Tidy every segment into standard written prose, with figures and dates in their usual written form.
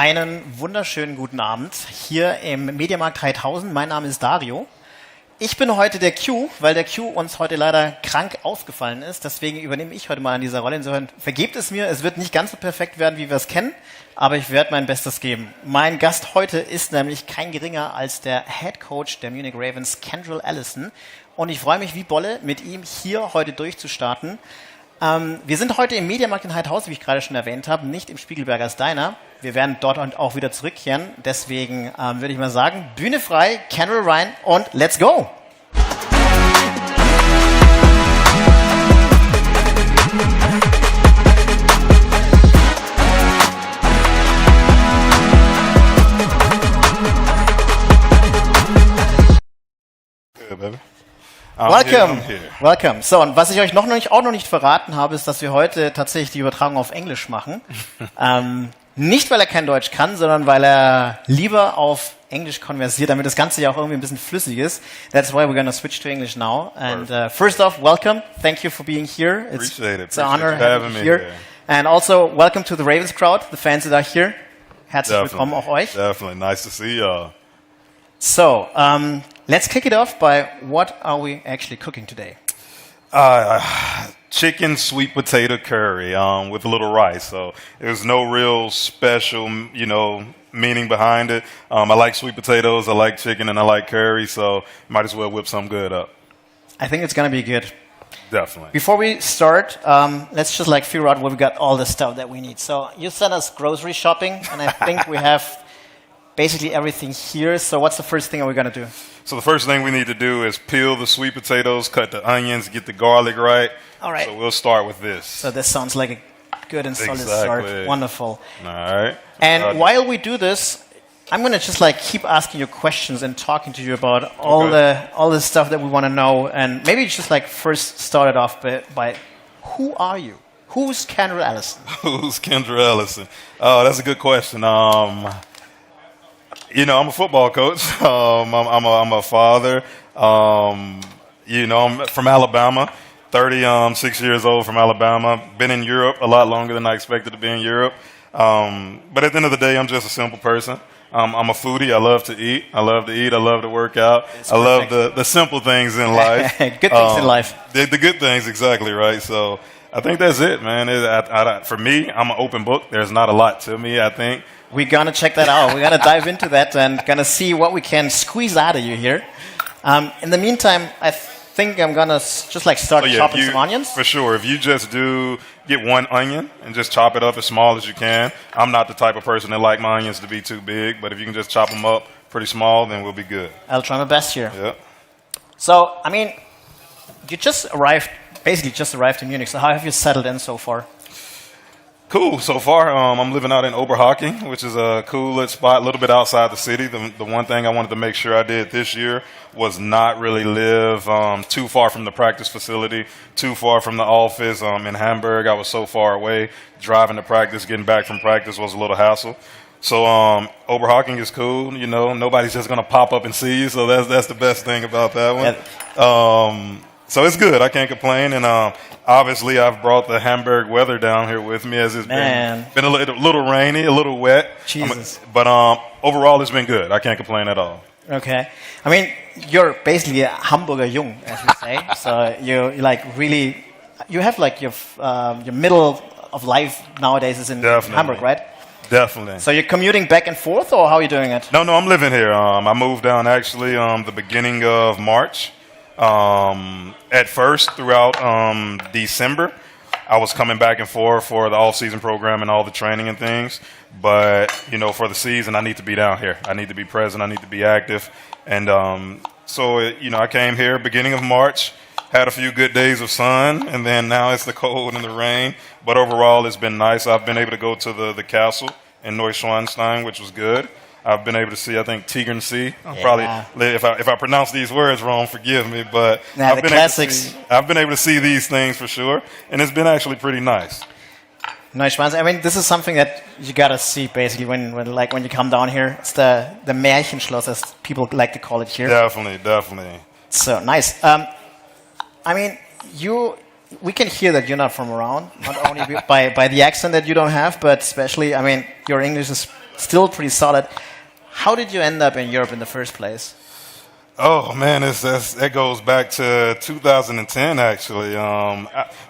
Einen wunderschönen guten Abend hier im Mediamarkt Heidhausen. Mein Name ist Dario. Ich bin heute der Q, weil der Q uns heute leider krank ausgefallen ist. Deswegen übernehme ich heute mal an dieser Rolle. Insofern vergebt es mir. Es wird nicht ganz so perfekt werden, wie wir es kennen, aber ich werde mein Bestes geben. Mein Gast heute ist nämlich kein geringer als der Head Coach der Munich Ravens, Kendral Ellison. Und ich freue mich wie Bolle, mit ihm hier heute durchzustarten. Wir sind heute im Mediamarkt in Heidhausen, wie ich gerade schon erwähnt habe, nicht im Spiegelbergers Diner. Wir werden dort auch wieder zurückkehren. Deswegen würde ich mal sagen, Bühne frei, Kendral rein und let's go! Good, baby. Welcome. So, und was ich euch auch noch nicht verraten habe, ist, dass wir heute tatsächlich die Übertragung auf Englisch machen. Nicht, weil er kein Deutsch kann, sondern weil er lieber auf Englisch konversiert, damit das Ganze ja auch irgendwie ein bisschen flüssig ist. That's why we're going to switch to English now. And first off, welcome. Thank you for being here. Appreciate it. It's an honor having you here. And also, welcome to the Ravens crowd, the fans that are here. Herzlich willkommen auch euch. Definitely. Nice to see y'all. So, let's kick it off by what are we actually cooking today? Chicken sweet potato curry with a little rice. So there's no real special, meaning behind it. I like sweet potatoes, I like chicken, and I like curry. So might as well whip something good up. I think it's going to be good. Definitely. Before we start, let's just figure out where we got all the stuff that we need. So you sent us grocery shopping, and I think we have basically everything here. So what's the first thing we're going to do? So the first thing we need to do is peel the sweet potatoes, cut the onions, get the garlic right. All right. So we'll start with this. So this sounds like a good and solid start. Wonderful. All right. And while we do this, I'm going to just keep asking you questions and talking to you about all the stuff that we want to know. And maybe just first start it off by who are you? Who's Kendral Ellison? Who's Kendral Ellison? Oh, that's a good question. I'm a football coach. I'm a father. I'm from Alabama, 36 years old from Alabama. Been in Europe a lot longer than I expected to be in Europe. But at the end of the day, I'm just a simple person. I'm a foodie. I love to eat. I love to work out. I love the simple things in life. Good things in life. The good things, exactly right. So I think that's it, man. For me, I'm an open book. There's not a lot to me, I think. We're going to check that out. We're going to dive into that and going to see what we can squeeze out of you here. In the meantime, I think I'm going to just start chopping some onions. For sure. If you just get one onion and just chop it up as small as you can. I'm not the type of person that like my onions to be too big, but if you can just chop them up pretty small, then we'll be good. I'll try my best here. Yeah. So, you basically just arrived in Munich. So how have you settled in so far? Cool. So far, I'm living out in Oberhaching, which is a cool little spot, a little bit outside the city. The one thing I wanted to make sure I did this year was not really live too far from the practice facility, too far from the office. In Hamburg, I was so far away. Driving to practice, getting back from practice was a little hassle. So Oberhaching is cool. Nobody's just going to pop up and see you. So that's the best thing about that one. Yeah. So it's good. I can't complain. And obviously, I've brought the Hamburg weather down here with me as it's been a little rainy, a little wet. Jesus. But overall, it's been good. I can't complain at all. Okay. You're basically a Hamburger Jung, as we say. So you really, you have your middle of life nowadays is in Hamburg, right? Definitely. So you're commuting back and forth, or how are you doing it? No, I'm living here. I moved down actually the beginning of March. At first, throughout December, I was coming back and forth for the off-season program and all the training and things. But, for the season, I need to be down here. I need to be present. I need to be active. And I came here beginning of March, had a few good days of sun, and then now it's the cold and the rain. But overall, it's been nice. I've been able to go to the castle in Neuschwanstein, which was good. I've been able to see, I think, Tegernsee. Probably, if I pronounce these words wrong, forgive me. But the classics. I've been able to see these things for sure, and it's been actually pretty nice. Neuschwanstein. This is something that you gotta see basically when you come down here. It's the Märchenschloss, as people like to call it here. Definitely. So nice. We can hear that you're not from around, not only by the accent that you don't have, but especially, your English is still pretty solid. How did you end up in Europe in the first place? Oh man, that goes back to 2010 actually.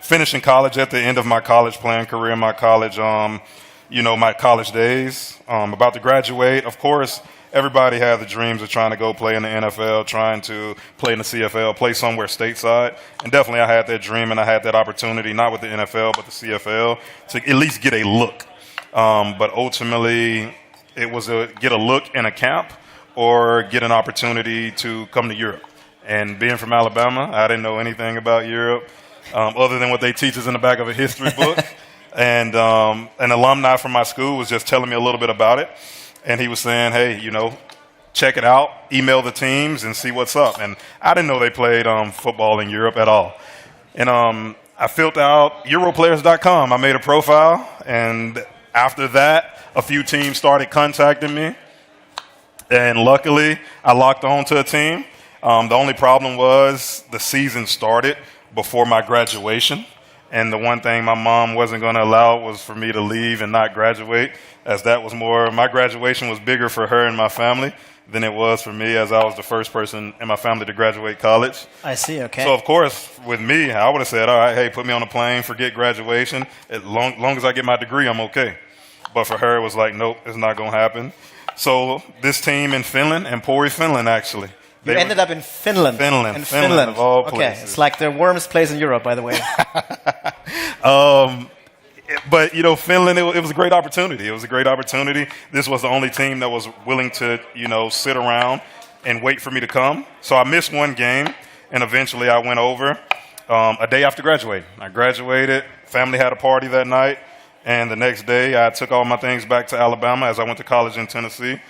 Finishing college at the end of my college playing career, my college, my college days. About to graduate, of course. Everybody had the dreams of trying to go play in the NFL, trying to play in the CFL, play somewhere stateside. And definitely I had that dream and I had that opportunity, not with the NFL, but the CFL, to at least get a look. But ultimately, it was get a look in a camp or get an opportunity to come to Europe. And being from Alabama, I didn't know anything about Europe other than what they teach us in the back of a history book. And an alumni from my school was just telling me a little bit about it. And he was saying, hey, check it out, email the teams and see what's up. And I didn't know they played football in Europe at all. And I filled out Europlayers.com. I made a profile. And after that, a few teams started contacting me. And luckily, I locked on to a team. The only problem was the season started before my graduation. And the one thing my mom wasn't going to allow was for me to leave and not graduate, as that was my graduation was bigger for her and my family than it was for me, as I was the first person in my family to graduate college. I see, okay. So, of course, with me, I would have said, all right, hey, put me on a plane, forget graduation. As long as I get my degree, I'm okay. But for her, it was like, nope, it's not going to happen. So this team in Finland, Empori, Finland, actually. You ended up in Finland. Finland, of all places. Okay, it's like the warmest place in Europe, by the way. But, Finland, it was a great opportunity. It was a great opportunity. This was the only team that was willing to, sit around and wait for me to come. So I missed one game, and eventually I went over a day after graduating. I graduated, family had a party that night, and the next day I took all my things back to Alabama as I went to college in Tennessee.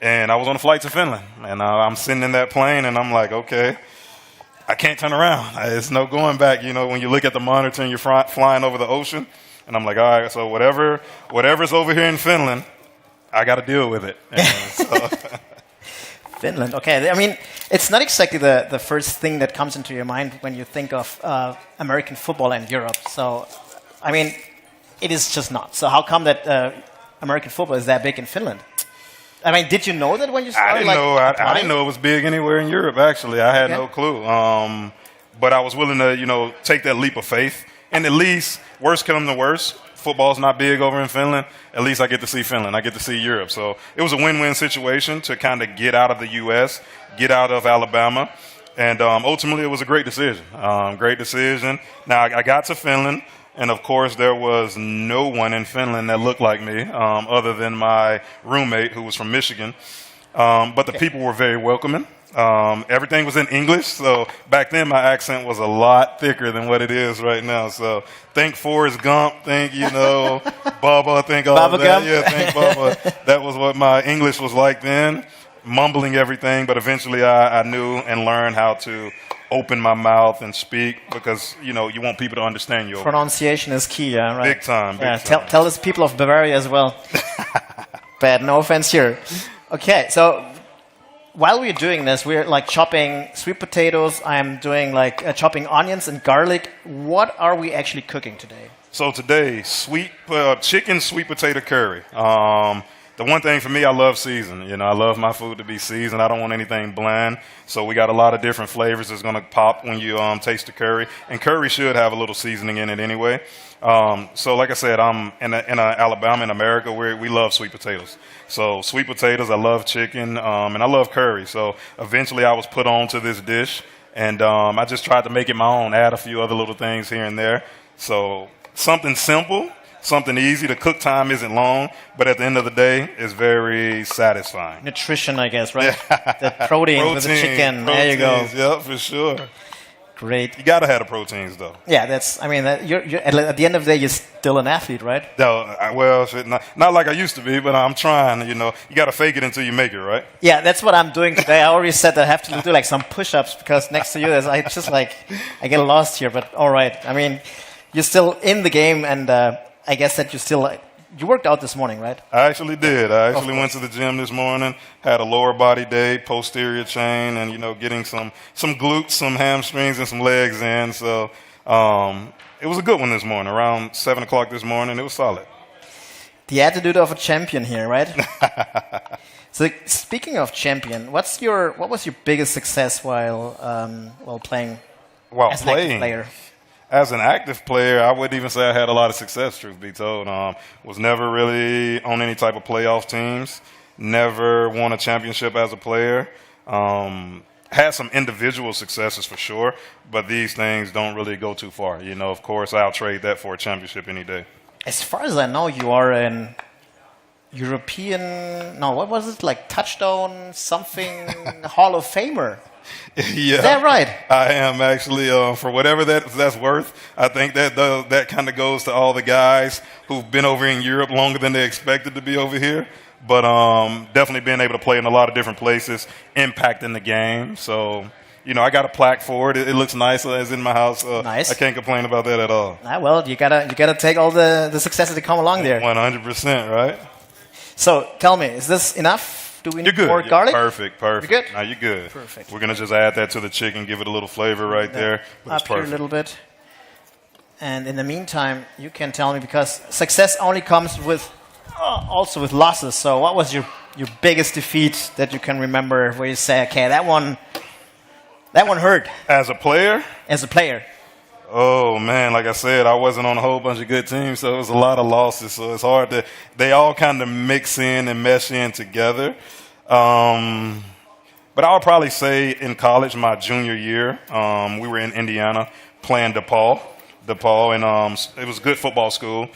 And I was on a flight to Finland, and I'm sitting in that plane, and I'm like, okay, I can't turn around. There's no going back. When you look at the monitor and you're flying over the ocean, and I'm like, all right, so whatever's over here in Finland, I got to deal with it. Finland, okay. I mean, it's not exactly the first thing that comes into your mind when you think of American football and Europe. So, I mean, it is just not. So how come that American football is that big in Finland? I mean, did you know that when you started? I didn't know it was big anywhere in Europe, actually. I had no clue. But I was willing to, take that leap of faith. And at least, worst comes to worst, football's not big over in Finland. At least I get to see Finland. I get to see Europe. So it was a win-win situation to kind of get out of the U.S., get out of Alabama. And ultimately, it was a great decision. Great decision. Now, I got to Finland. And, of course, there was no one in Finland that looked like me other than my roommate who was from Michigan. But the people were very welcoming. Everything was in English. So back then my accent was a lot thicker than what it is right now. So think Forrest Gump, think, Bubba, think all Bubba that. Gump? Yeah, think Bubba. That was what my English was like then, mumbling everything. But eventually I knew and learned how to open my mouth and speak because, you want people to understand you. Pronunciation is key, yeah, right? Big time. Tell us people of Bavaria as well. Bad, no offense here. Okay, so while we're doing this, we're like chopping sweet potatoes. I'm doing chopping onions and garlic. What are we actually cooking today? So today, chicken sweet potato curry. The one thing for me, I love season. I love my food to be seasoned. I don't want anything bland. So we got a lot of different flavors that's going to pop when you taste the curry. And curry should have a little seasoning in it anyway. So like I said, I'm in Alabama, in America, where we love sweet potatoes. So sweet potatoes, I love chicken, and I love curry. So eventually I was put on to this dish, and I just tried to make it my own, add a few other little things here and there. So something simple. Something easy. The cook time isn't long, but at the end of the day, it's very satisfying. Nutrition, I guess, right? The protein with the chicken. There you go. Yep, for sure. Great. You gotta have the proteins, though. Yeah, you're at the end of the day, you're still an athlete, right? No, not like I used to be, but I'm trying. You gotta fake it until you make it, right? Yeah, that's what I'm doing today. I already said that I have to do some push-ups because next to you, I get lost here. But all right, I mean, you're still in the game, and I guess that you worked out this morning, right? I actually did. I actually went to the gym this morning, had a lower body day, posterior chain, and, getting some glutes, some hamstrings, and some legs in. So it was a good one this morning, around 7 o'clock this morning. It was solid. The attitude of a champion here, right? So speaking of champion, what was your biggest success while playing as an active player? As an active player, I wouldn't even say I had a lot of success, truth be told. Was never really on any type of playoff teams. Never won a championship as a player. Had some individual successes for sure, but these things don't really go too far. You know, of course, I'll trade that for a championship any day. As far as I know, you are an European, no, what was it, like touchdown something Hall of Famer. Yeah, is that right? I am actually, for whatever that's worth. I think that kind of goes to all the guys who've been over in Europe longer than they expected to be over here. But definitely being able to play in a lot of different places, impacting the game. So, you know, I got a plaque for it. It looks nice. It's in my house. Nice. I can't complain about that at all. Well, you gotta take all the successes that come along there. 100%, right? So tell me, is this enough? Do we need more You're garlic? Perfect. You good? Now you're good. Perfect. We're gonna just add that to the chicken, give it a little flavor right there. Up here a little bit. And in the meantime, you can tell me, because success only comes with also with losses. So what was your biggest defeat that you can remember, where you say, okay, that one hurt? As a player? As a player. Oh, man, like I said, I wasn't on a whole bunch of good teams, so it was a lot of losses. So it's hard to – they all kind of mix in and mesh in together. But I would probably say in college, my junior year, we were in Indiana playing DePaul, and it was a good football school.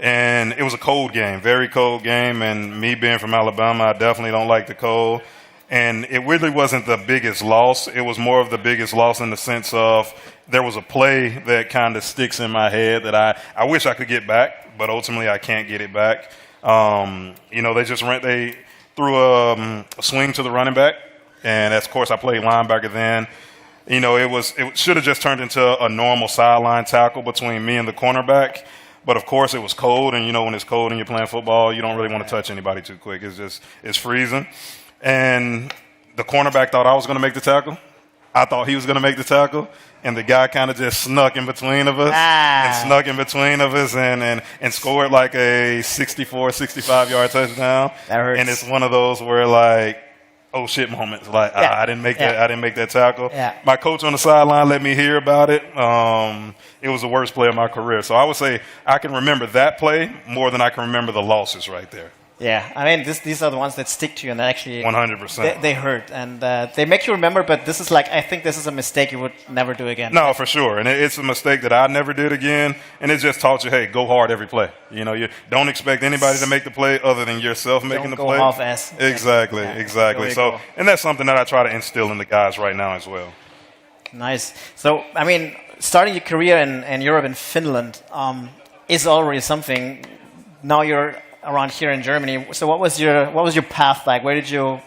And it was a cold game, very cold game. And me being from Alabama, I definitely don't like the cold. And it really wasn't the biggest loss. It was more of the biggest loss in the sense of there was a play that kind of sticks in my head that I wish I could get back, but ultimately I can't get it back. You know, they threw a swing to the running back. And, of course, I played linebacker then. You know, it should have just turned into a normal sideline tackle between me and the cornerback. But, of course, it was cold, and, you know, when it's cold and you're playing football, you don't really want to touch anybody too quick. It's freezing. And the cornerback thought I was going to make the tackle. I thought he was going to make the tackle. And the guy kind of just snuck in between of us and scored like a 64, 65-yard touchdown. That hurts. And it's one of those where, like, oh shit moments. Like, I didn't make that tackle. Yeah. My coach on the sideline let me hear about it. It was the worst play of my career. So I would say I can remember that play more than I can remember the losses right there. Yeah, I mean, these are the ones that stick to you and that actually 100%. They hurt, and they make you remember. But this is I think this is a mistake you would never do again. No, for sure, and it's a mistake that I never did again. And it just taught you, hey, go hard every play. You know, you don't expect anybody to make the play other than yourself making the play. Don't go half-ass. Exactly. So, and that's something that I try to instill in the guys right now as well. Nice. So, I mean, starting your career in Europe and Finland is already something. Now you're around here in Germany. So what was your path like? Where did you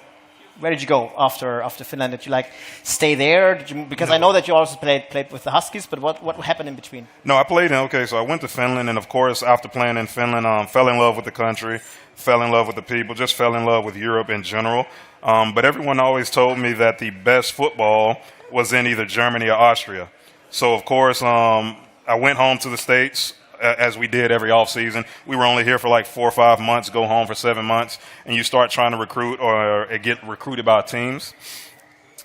go after Finland? Did you stay there? Because no. I know that you also played with the Huskies, but what happened in between? No, I played so I went to Finland, and of course after playing in Finland, fell in love with the country, fell in love with the people, just fell in love with Europe in general. But everyone always told me that the best football was in either Germany or Austria. So of course I went home to the States, as we did every off season. We were only here for 4 or 5 months, go home for 7 months, and you start trying to recruit or get recruited by teams.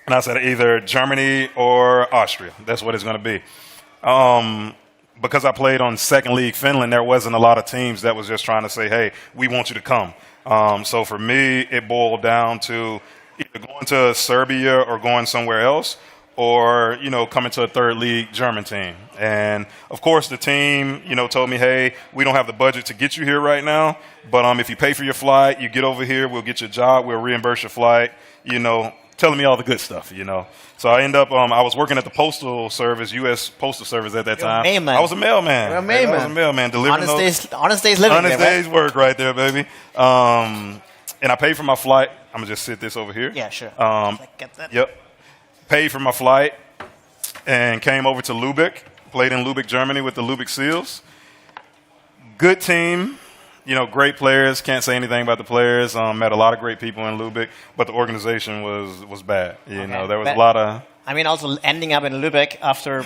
And I said either Germany or Austria. That's what it's going to be. Because I played on second league Finland, there wasn't a lot of teams that was just trying to say, hey, we want you to come. So for me, it boiled down to either going to Serbia or going somewhere else, or, coming to a third league German team. And, of course, the team, told me, hey, we don't have the budget to get you here right now, but if you pay for your flight, you get over here, we'll get you a job, we'll reimburse your flight, telling me all the good stuff, So I end up, I was working at the Postal Service, U.S. Postal Service at that time. Mailman. I was a mailman. You're a mailman. I was a mailman. Delivering honest days living honest there, days work right there, baby. And I paid for my flight. I'm going to just sit this over here. Yeah, sure. Get that. Yep. Paid for my flight and came over to Lübeck, played in Lübeck, Germany with the Lübeck Seals. Good team, great players. Can't say anything about the players. Met a lot of great people in Lübeck, but the organization was bad. There was a lot of... I mean, also ending up in Lübeck after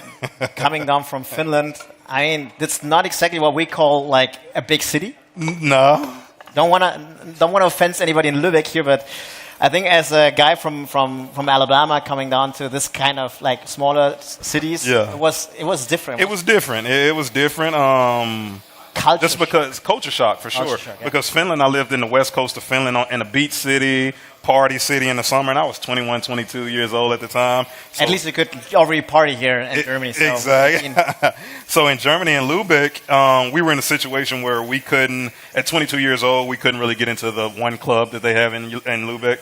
coming down from Finland, I mean, that's not exactly what we call a big city. No. Don't wanna offend anybody in Lübeck here, but I think as a guy from Alabama coming down to this kind of like smaller cities, it was different. It was different. It was different. Culture just because culture shock for sure. Culture shock, yeah. Because Finland, I lived in the west coast of Finland in a beach city, party city in the summer, and I was 21, 22 years old at the time. So at least you could already party here in Germany. So exactly. So in Germany, in Lübeck, we were in a situation where we couldn't, at 22 years old, we couldn't really get into the one club that they have in Lübeck.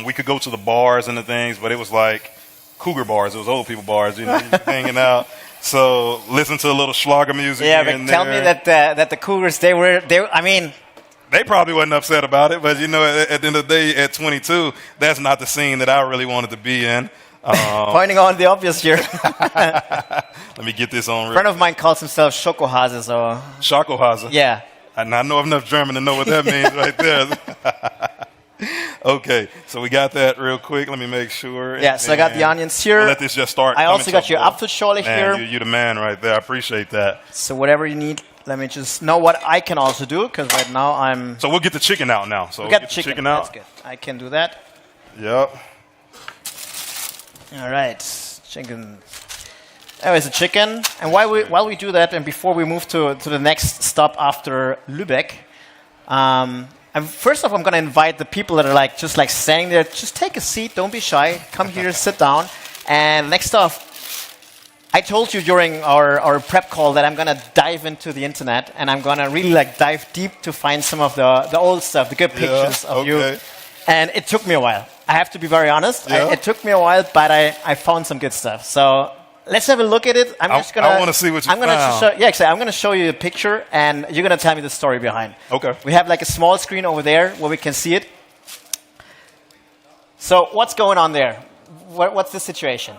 We could go to the bars and the things, but it was like cougar bars. It was old people bars, you know, hanging out. So listen to a little Schlager music. Yeah, here but and tell there. me that the Cougars they I mean, they probably wasn't upset about it, but you know, at the end of the day, at 22, that's not the scene that I really wanted to be in. Pointing on the obvious here. Let me get this on. A friend of mine calls himself Schokohase, so Schokohase. yeah. And I know enough German to know what that means right there. Okay, so we got that real quick. Let me make sure. Yeah, so I got the onions here. We'll let this just start. I also got your Apfelschorle here. You're the man right there. I appreciate that. So whatever you need, let me just know what I can also do, because right now I'm... So we'll get the chicken out now. So we'll get the chicken out. That's good. I can do that. Yep. All right, chicken. There's the chicken. And while we do that, and before we move to the next stop after Lübeck, first off, I'm going to invite the people that are just standing there. Just take a seat. Don't be shy. Come here, sit down. And next off, I told you during our prep call that I'm going to dive into the internet, and I'm going to really dive deep to find some of the old stuff, the good pictures of you. And it took me a while. I have to be very honest. Yeah. It took me a while, but I found some good stuff. So let's have a look at it. I want to see what you found. I'm going to show you a picture, and you're going to tell me the story behind. Okay. We have a small screen over there where we can see it. So what's going on there? What's the situation?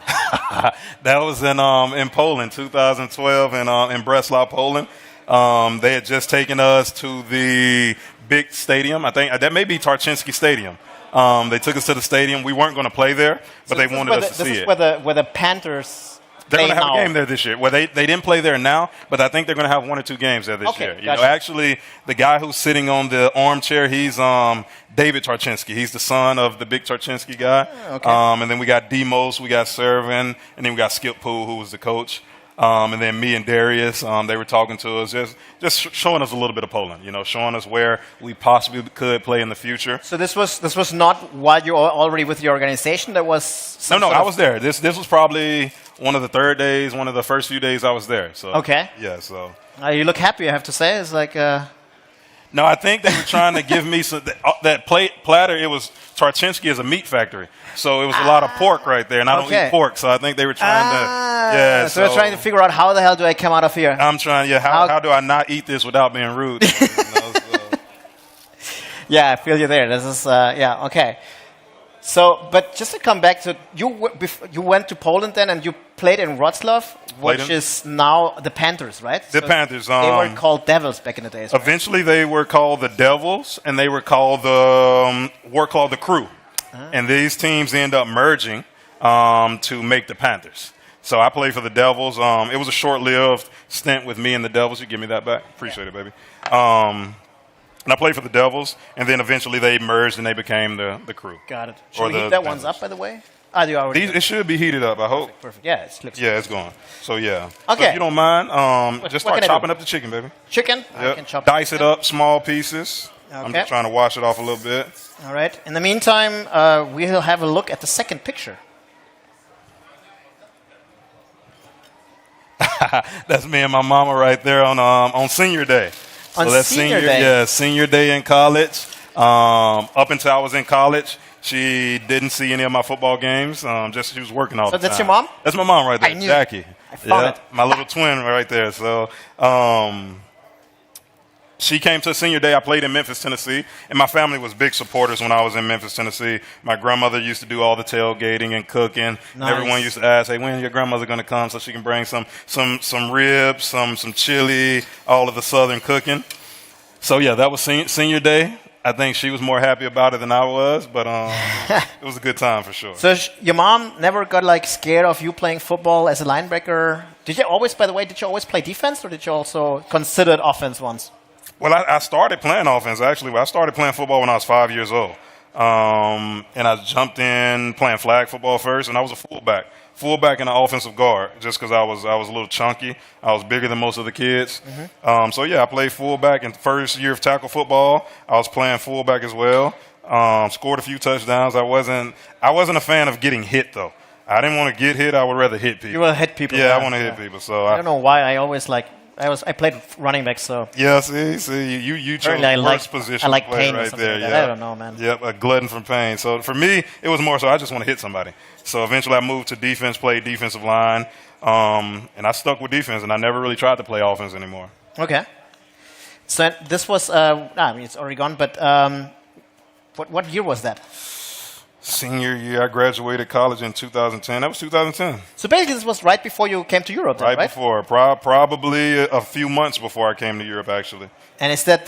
That was in Poland, 2012, in Breslau, Poland. They had just taken us to the big stadium. I think that may be Tarczynski Stadium. They took us to the stadium. We weren't going to play there, but they wanted us to see it. This is where the Panthers... They're going to have a game there this year. Well, they didn't play there now, but I think they're going to have 1 or 2 games there this year. Gotcha. Actually, the guy who's sitting on the armchair, he's David Tarczynski. He's the son of the big Tarczynski guy. Okay. And then we got Demos, we got Servin, and then we got Skip Poole, who was the coach. And then me and Darius, they were talking to us, just showing us a little bit of Poland, showing us where we possibly could play in the future. So this was not while you were already with the organization? There was No, I was there. This was probably one of the third days, one of the first few days I was there. So okay. Yeah, so. You look happy, I have to say. It's No, I think they were trying to give me that platter. It was Tarczynski is a meat factory, so it was a lot of pork right there, and I don't eat pork, so I think they were trying to. Yeah, so they're trying to figure out how the hell do I come out of here? I'm trying. Yeah, how do I not eat this without being rude? Yeah, I feel you there. This is okay. So, but just to come back to you went to Poland then, and you played in Wrocław, which is now the Panthers, right? The Panthers. They were called Devils back in the days. Right? Eventually, they were called the Devils, and they were called the Crew. And these teams end up merging to make the Panthers. So I played for the Devils. It was a short-lived stint with me and the Devils. You give me that back? Appreciate it, baby. And I played for the Devils, and then eventually they merged and they became the Crew. Got it. Should we heat that one's up, by the way? You already it should be heated up, I hope. Perfect. Yeah, it looks good. It's going. So, yeah. Okay. So if you don't mind, just start chopping up the chicken, baby. Chicken? Yep. I can chop Dice it up, small pieces. Okay. I'm just trying to wash it off a little bit. All right. In the meantime, we'll have a look at the second picture. That's me and my mama right there on senior day. So on that's senior day? Yeah, senior day in college. Up until I was in college, she didn't see any of my football games. She was working all the time. So that's your mom? That's my mom right there, Jackie. I found it. My little twin right there. So she came to senior day. I played in Memphis, Tennessee, and my family was big supporters when I was in Memphis, Tennessee. My grandmother used to do all the tailgating and cooking. Nice. Everyone used to ask, "Hey, when is your grandmother going to come so she can bring some ribs, some chili, all of the southern cooking?" So yeah, that was senior day. I think she was more happy about it than I was, but it was a good time for sure. So your mom never got scared of you playing football as a linebacker? Did you always play defense, or did you also consider offense once? Well, I started playing offense, actually. I started playing football when I was 5 years old. And I jumped in playing flag football first, and I was a fullback and an offensive guard, just because I was a little chunky. I was bigger than most of the kids. So yeah, I played fullback. In the first year of tackle football, I was playing fullback as well. Scored a few touchdowns. I wasn't a fan of getting hit though. I didn't want to get hit. I would rather hit people. You will hit people. Yeah, I want to hit people. So I don't know why. I played running back, so yeah. See, you chose the worst position to play right there. Like yeah, I don't know, man. Yep, a glutton for pain. So for me, it was more so I just want to hit somebody. So eventually, I moved to defense, played defensive line, and I stuck with defense, and I never really tried to play offense anymore. Okay. So this was, it's already gone, but what year was that? Senior year, I graduated college in 2010. That was 2010. So basically, this was right before you came to Europe, then, right? Right before, probably a few months before I came to Europe, actually. And is that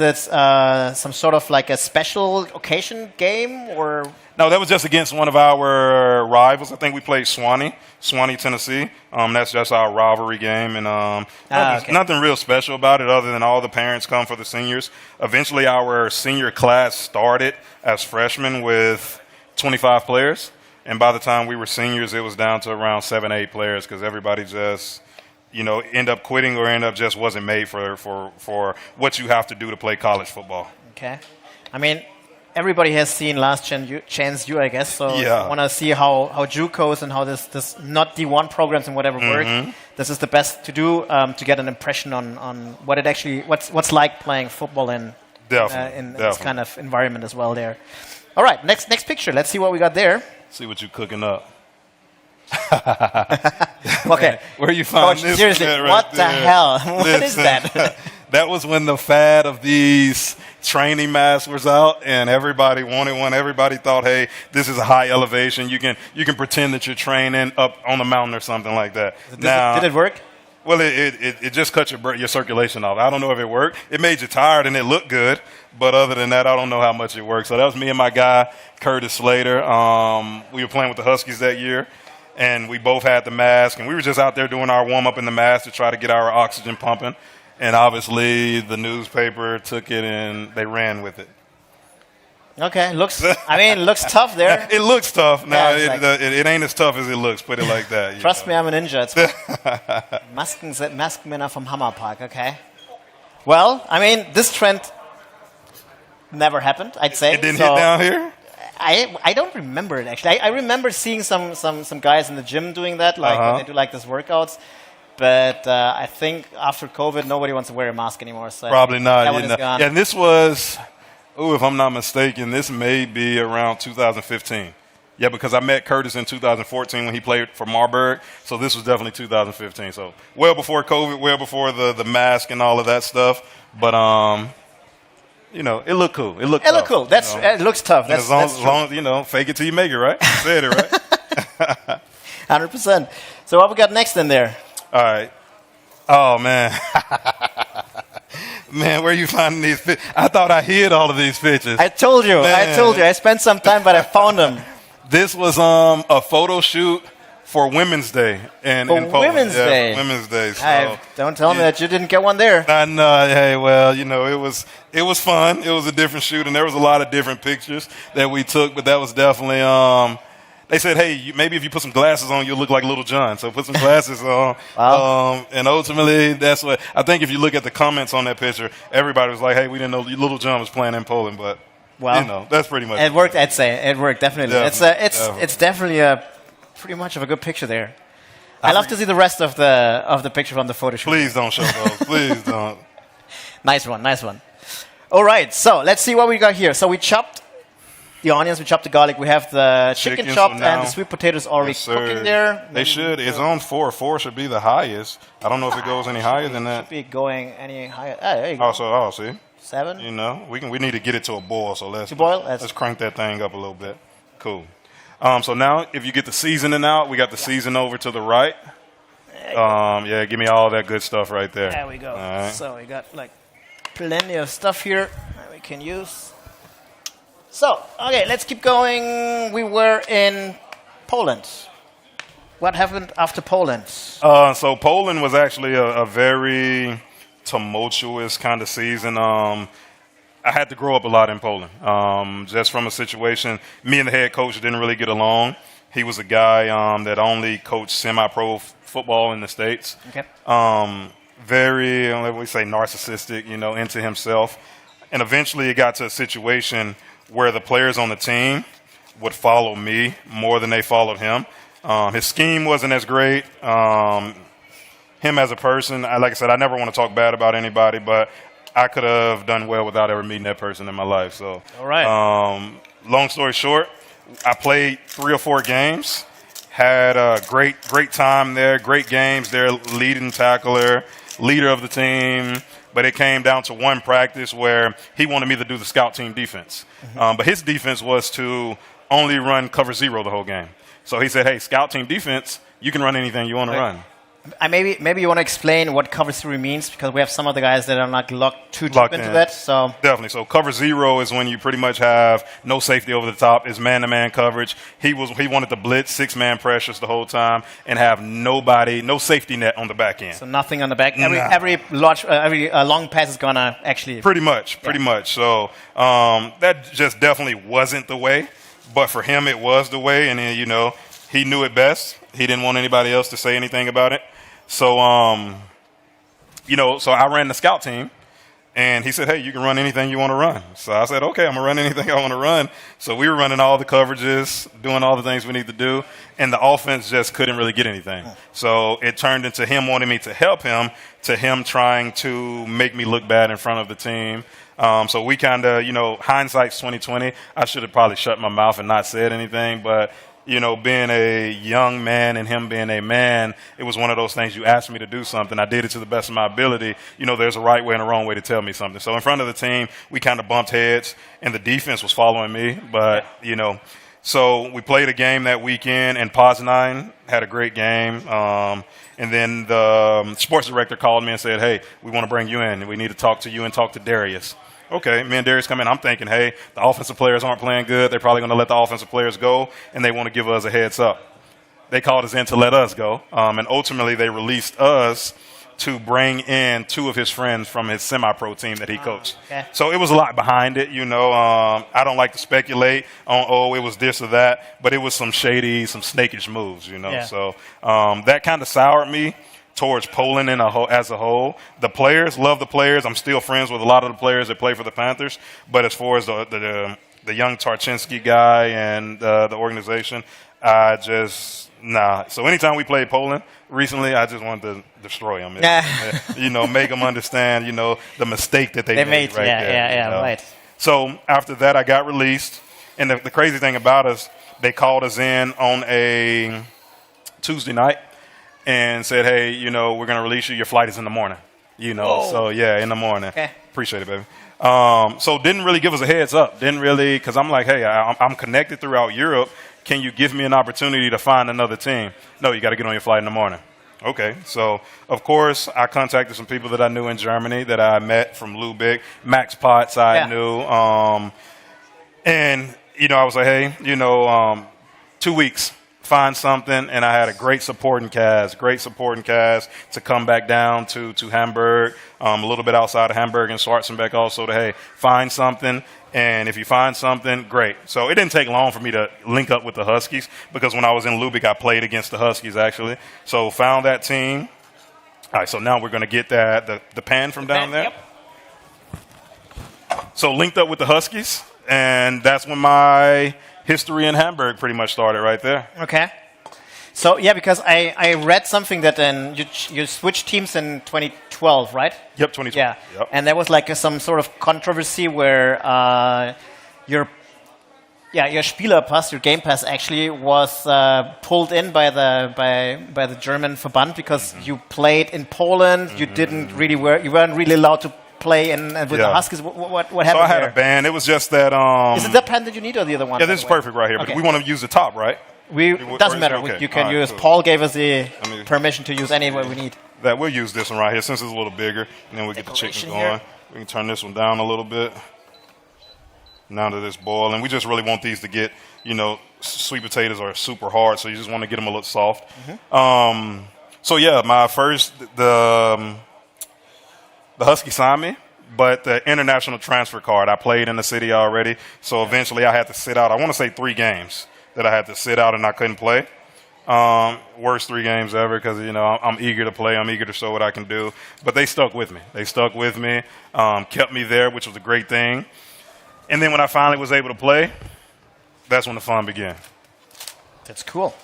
some sort of like a special occasion game, or? No, that was just against one of our rivals. I think we played Swanee, Tennessee. That's just our rivalry game, and nothing real special about it other than all the parents come for the seniors. Eventually, our senior class started as freshmen with 25 players, and by the time we were seniors, it was down to around 7, 8 players because everybody just, end up quitting or end up just wasn't made for what you have to do to play college football. Okay, I mean, everybody has seen Last Chance U, I guess. So yeah. I want to see how JUCOs and how this not D1 programs and whatever work. This is the best to do to get an impression on what it actually what's like playing football in this kind of environment as well there. All right, next picture. Let's see what we got there. See what you're cooking up. Okay. Where you find this? Seriously, right what there? The hell? What is that? That was when the fad of these training masks was out, and everybody wanted one. Everybody thought, hey, this is a high elevation. You can pretend that you're training up on the mountain or something like that. Did it work? Well, it just cut your circulation off. I don't know if it worked. It made you tired and it looked good, but other than that, I don't know how much it worked. So that was me and my guy, Curtis Slater. We were playing with the Huskies that year, and we both had the mask, and we were just out there doing our warm-up in the mask to try to get our oxygen pumping. And obviously, the newspaper took it and they ran with it. Okay, looks tough there. It looks tough. No, yeah, it ain't as tough as it looks, put it like that. Trust me, I'm a ninja. Maskenmänner vom Hammerpark, okay. Well, I mean, this trend never happened, I'd say. It didn't hit down here? I don't remember it, actually. I remember seeing some guys in the gym doing that, like when they do like these workouts. But I think after COVID, nobody wants to wear a mask anymore. So probably not. That one is gone. Yeah, and this was... if I'm not mistaken, this may be around 2015. Yeah, because I met Curtis in 2014 when he played for Marburg. So this was definitely 2015. So well before COVID, well before the mask and all of that stuff. But, it looked cool. It looked cool. It looks tough. As long as, fake it till you make it, right? Said it, right? 100%. So what we got next in there? All right. Oh, man. Man, where are you finding these pictures? I thought I hid all of these pictures. I told you. I spent some time, but I found them. This was a photo shoot for Women's Day in Poland. Women's Day. Women's Day. So, don't tell me that you didn't get one there. I know. Hey, well, it was fun. It was a different shoot, and there was a lot of different pictures that we took, but that was definitely they said, hey, maybe if you put some glasses on, you'll look like Little John. So put some glasses on. Wow. And ultimately, that's what I think. If you look at the comments on that picture, everybody was like, hey, we didn't know Little John was playing in Poland. But, that's pretty much it. It worked, I'd say. It worked, definitely. It's definitely pretty much of a good picture there. I love to see the rest of the picture from the photo shoot. Please don't show those. Please don't. Nice one. All right, so let's see what we got here. So we chopped the onions, we chopped the garlic, we have the chicken chopped, and the sweet potatoes already cooking there. They should. It's on 4. 4 should be the highest. I don't know if it goes any higher than that. Should be going any higher. There you go. Oh, see. 7. We need to get it to a boil. So let's crank that thing up a little bit. Cool. So now, if you get the seasoning out, we got the season over to the right. Yeah, give me all that good stuff right there. There we go. All right. So we got like plenty of stuff here that we can use. So, okay, let's keep going. We were in Poland. What happened after Poland? So Poland was actually a very tumultuous kind of season. I had to grow up a lot in Poland. Just from a situation, me and the head coach didn't really get along. He was a guy that only coached semi-pro football in the States. Okay. Very, we say, narcissistic, into himself. And eventually it got to a situation where the players on the team would follow me more than they followed him. His scheme wasn't as great. Him as a person, like I said, I never want to talk bad about anybody, but I could have done well without ever meeting that person in my life. So, all right. Long story short, I played 3 or 4 games, had a great time there, great games there, leading tackler, leader of the team. But it came down to one practice where he wanted me to do the scout team defense. But his defense was to only run cover 0 the whole game. So he said, hey, scout team defense, you can run anything you want to run. Maybe you want to explain what cover 0 means, because we have some of the guys that are not locked too deep into that. So definitely. So cover 0 is when you pretty much have no safety over the top. It's man-to-man coverage. He wanted to blitz 6-man pressures the whole time and have no safety net on the back end. So nothing on the back. Every long pass is gonna actually pretty much. So that just definitely wasn't the way, but for him it was the way, and then he knew it best. He didn't want anybody else to say anything about it. So, so I ran the scout team, and he said, hey, you can run anything you want to run. So I said, okay, I'm going to run anything I want to run. So we were running all the coverages, doing all the things we need to do, and the offense just couldn't really get anything. So it turned into him wanting me to help him, to him trying to make me look bad in front of the team. So we kind of, hindsight's 2020. I should have probably shut my mouth and not said anything, but being a young man and him being a man, it was one of those things. You asked me to do something. I did it to the best of my ability. There's a right way and a wrong way to tell me something. So in front of the team, we kind of bumped heads, and the defense was following me. But, so we played a game that weekend, and Poznan had a great game. And then the sports director called me and said, hey, we want to bring you in. We need to talk to you and talk to Darius. Okay, me and Darius come in. I'm thinking, hey, the offensive players aren't playing good. They're probably going to let the offensive players go, and they want to give us a heads up. They called us in to let us go, and ultimately they released us to bring in 2 of his friends from his semi-pro team that he coached. Okay. So it was a lot behind it, I don't like to speculate on, it was this or that, but it was some shady, some snakish moves, Yeah. So that kind of soured me towards Poland as a whole. The players, love the players. I'm still friends with a lot of the players that play for the Panthers. But as far as the young Tarczynski guy and the organization, I just, nah. So anytime we played Poland recently, I just wanted to destroy them. Make them understand, the mistake that they made right there. Right. So after that, I got released. And the crazy thing about us, they called us in on a Tuesday night and said, hey, we're going to release you. Your flight is in the morning. So, yeah, in the morning. Okay. Appreciate it, baby. So didn't really give us a heads up. Didn't really, because I'm like, hey, I'm connected throughout Europe. Can you give me an opportunity to find another team? No, you got to get on your flight in the morning. Okay. So, of course, I contacted some people that I knew in Germany that I met from Lübeck. Max Potts I knew. And, I was like, hey, 2 weeks. Find something, and I had a great supporting cast to come back down to Hamburg, a little bit outside of Hamburg and Schwarzenbeck also to, hey, find something, and if you find something, great. So it didn't take long for me to link up with the Huskies, because when I was in Lübeck, I played against the Huskies, actually. So found that team. All right, so now we're going to get the pan from down there. Yep. So linked up with the Huskies, and that's when my history in Hamburg pretty much started right there. Okay. So, because I read something that then you switched teams in 2012, right? Yep, 2012. Yeah. Yep. And there was some sort of controversy where your Spielerpass, your game pass actually was pulled in by the German Verband because you played in Poland, you weren't really allowed to play with the Huskies. What happened? So I had a ban. It was just that. Is it the pen that you need or the other one? Yeah, this is perfect right here. Okay. But we want to use the top, right? Doesn't matter. Okay. You can use. Cool. Paul gave us the permission to use any way we need. We'll use this one right here since it's a little bigger, and then we get the chicken going. Here. We can turn this one down a little bit. Now that it's boiling, we just really want these to get, sweet potatoes are super hard, so you just want to get them a little soft. Mm-hmm. My first the Huskies signed me, but the international transfer card, I played in the city already, so eventually I had to sit out. I want to say 3 games that I had to sit out and I couldn't play. Worst 3 games ever because, I'm eager to play. I'm eager to show what I can do. But they stuck with me. Kept me there, which was a great thing. And then when I finally was able to play, that's when the fun began. That's cool.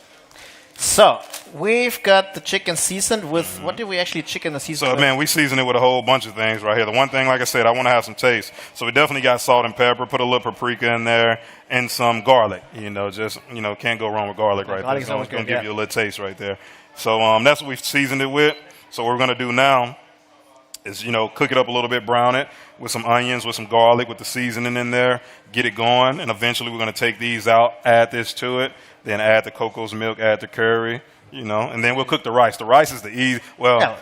So, we've got the chicken seasoned with, what did we actually chicken the season with? So, man, we season it with a whole bunch of things right here. The one thing, like I said, I want to have some taste. So we definitely got salt and pepper, put a little paprika in there, and some garlic. Can't go wrong with garlic right there. So it's going to give you a little taste right there. So that's what we've seasoned it with. So what we're going to do now is, cook it up a little bit, brown it with some onions, with some garlic, with the seasoning in there, get it going, and eventually we're going to take these out, add this to it, then add the cocoa milk, add the curry, and then we'll cook the rice. The rice is the easy. Well,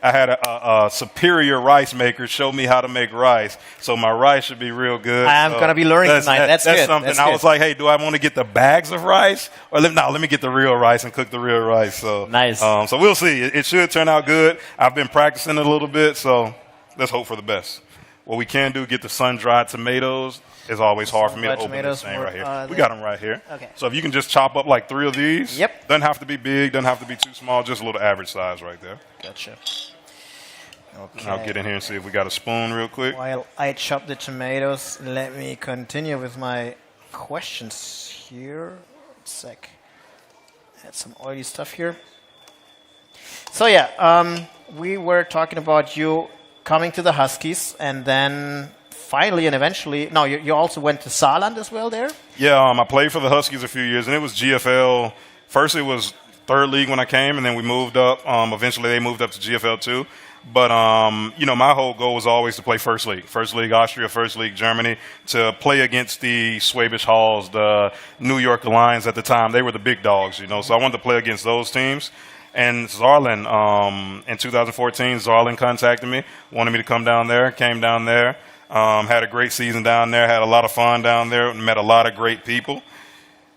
I had a superior rice maker show me how to make rice, so my rice should be real good. I'm going to be learning tonight. That's good. Something. That's I good. was like, hey, do I want to get the bags of rice? Or let me get the real rice and cook the real rice. So nice. So we'll see. It should turn out good. I've been practicing it a little bit, so let's hope for the best. What we can do, get the sun-dried tomatoes. It's always hard for me to open this thing right here. We got them right here. Okay. So if you can just chop up like 3 of these. Yep. Doesn't have to be big, doesn't have to be too small, just a little average size right there. Gotcha. Okay. I'll get in here and see if we got a spoon real quick. While I chop the tomatoes, let me continue with my questions here. 1 sec. Add some oily stuff here. So we were talking about you coming to the Huskies and then finally and eventually, no, you also went to Saarland as well there? Yeah, I played for the Huskies a few years, and it was GFL. First it was 3rd league when I came, and then we moved up. Eventually they moved up to GFL 2. But, my whole goal was always to play First League. First League Austria, First League Germany, to play against the Schwäbisch Halls, the New York Lions at the time. They were the big dogs, so I wanted to play against those teams. And Saarland, in 2014, Saarland contacted me, wanted me to come down there, came down there, had a great season down there, had a lot of fun down there, met a lot of great people.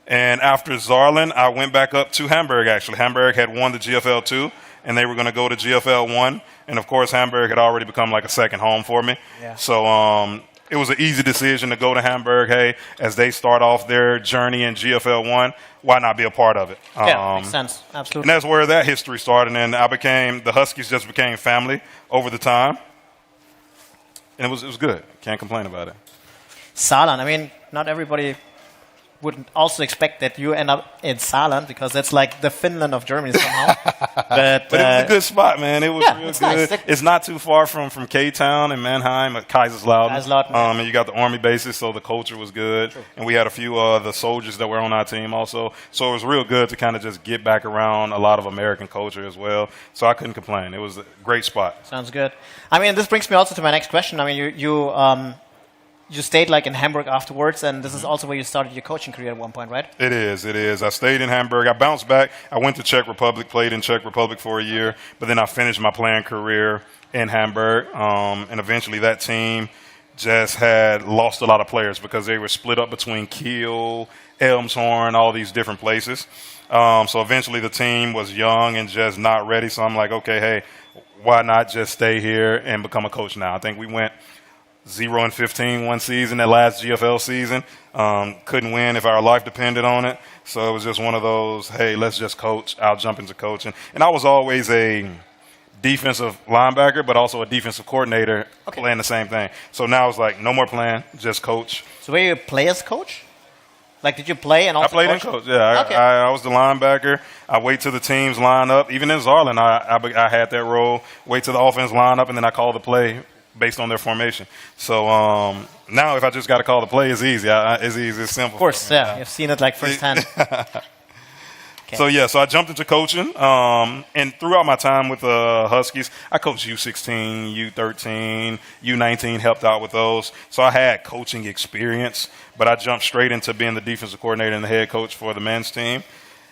And after Saarland, I went back up to Hamburg, actually. Hamburg had won the GFL 2, and they were going to go to GFL 1. And, of course, Hamburg had already become like a second home for me. Yeah. So it was an easy decision to go to Hamburg. Hey, as they start off their journey in GFL 1, why not be a part of it? Makes sense. Absolutely. And that's where that history started. And the Huskies just became family over the time. And it was good. Can't complain about it. Saarland, not everybody would also expect that you end up in Saarland because that's like the Finland of Germany somehow. But it was a good spot, man. It was real good. Nice. It's not too far from K-Town and Mannheim, Kaiserslautern. And you got the Army bases, so the culture was good. True. And we had a few the soldiers that were on our team also. So it was real good to kind of just get back around a lot of American culture as well. So I couldn't complain. It was a great spot. Sounds good. This brings me also to my next question. You stayed in Hamburg afterwards, and this is also where you started your coaching career at one point, right? It is. I stayed in Hamburg. I bounced back. I went to Czech Republic, played in Czech Republic for a year, but then I finished my playing career in Hamburg. And eventually that team just had lost a lot of players because they were split up between Kiel, Elmshorn, all these different places. So eventually the team was young and just not ready. So I'm like, okay, hey, why not just stay here and become a coach now? I think we went 0-15 one season, that last GFL season. Couldn't win if our life depended on it. So it was just one of those, hey, let's just coach. I'll jump into coaching. And I was always a defensive linebacker, but also a defensive coordinator playing the same thing. So now it's like, no more playing, just coach. So were you a player's coach? Did you play and also I played coach? and coach, yeah. I was the linebacker. I wait till the teams line up. Even in Saarland, I had that role. Wait till the offense line up, and then I call the play based on their formation. So now if I just got to call the play, it's easy. It's easy. It's simple. Of course, yeah. You've seen it firsthand. So I jumped into coaching. And throughout my time with the Huskies, I coached U16, U13, U19, helped out with those. So I had coaching experience, but I jumped straight into being the defensive coordinator and the head coach for the men's team.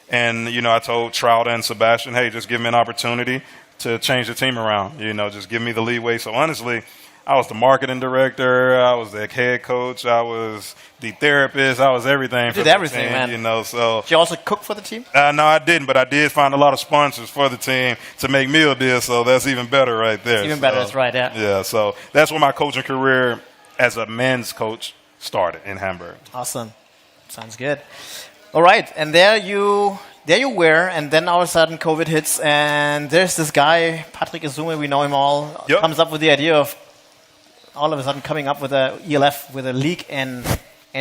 And, I told Trouta and Sebastian, hey, just give me an opportunity to change the team around. Just give me the leeway. So honestly, I was the marketing director. I was the head coach. I was the therapist. I was everything. You did everything, team, man. You know, so. Did you also cook for the team? No, I didn't, but I did find a lot of sponsors for the team to make meal deals, so that's even better right there. It's even better, that's right, yeah. Yeah, so that's where my coaching career as a men's coach started in Hamburg. Awesome. Sounds good. All right, and there you were, and then all of a sudden COVID hits, and there's this guy, Patrick Isume, we know him all, comes up with the idea of all of a sudden coming up with a ELF, with a league in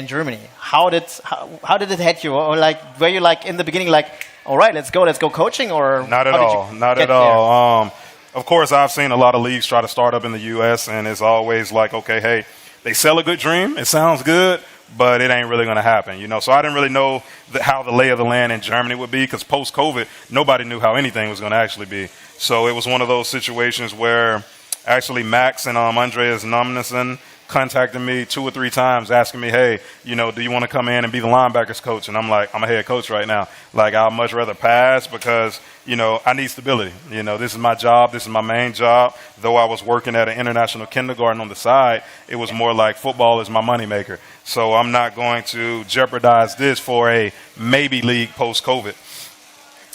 Germany. How did it hit you? Or like, were you like in the beginning like, all right, let's go coaching, or not at all, not at all. Of course, I've seen a lot of leagues try to start up in the U.S., and it's always like, okay, hey, they sell a good dream, it sounds good, but it ain't really going to happen, you know. So I didn't really know how the lay of the land in Germany would be, because post-COVID, nobody knew how anything was going to actually be. So it was one of those situations where actually Max and Andreas Nomnesen contacted me 2 or 3 times asking me, hey, you know, do you want to come in and be the linebackers coach? And I'm like, I'm a head coach right now. Like, I'd much rather pass because, you know, I need stability. You know, this is my job. This is my main job. Though I was working at an international kindergarten on the side, it was more like football is my moneymaker. So I'm not going to jeopardize this for a maybe league post-COVID.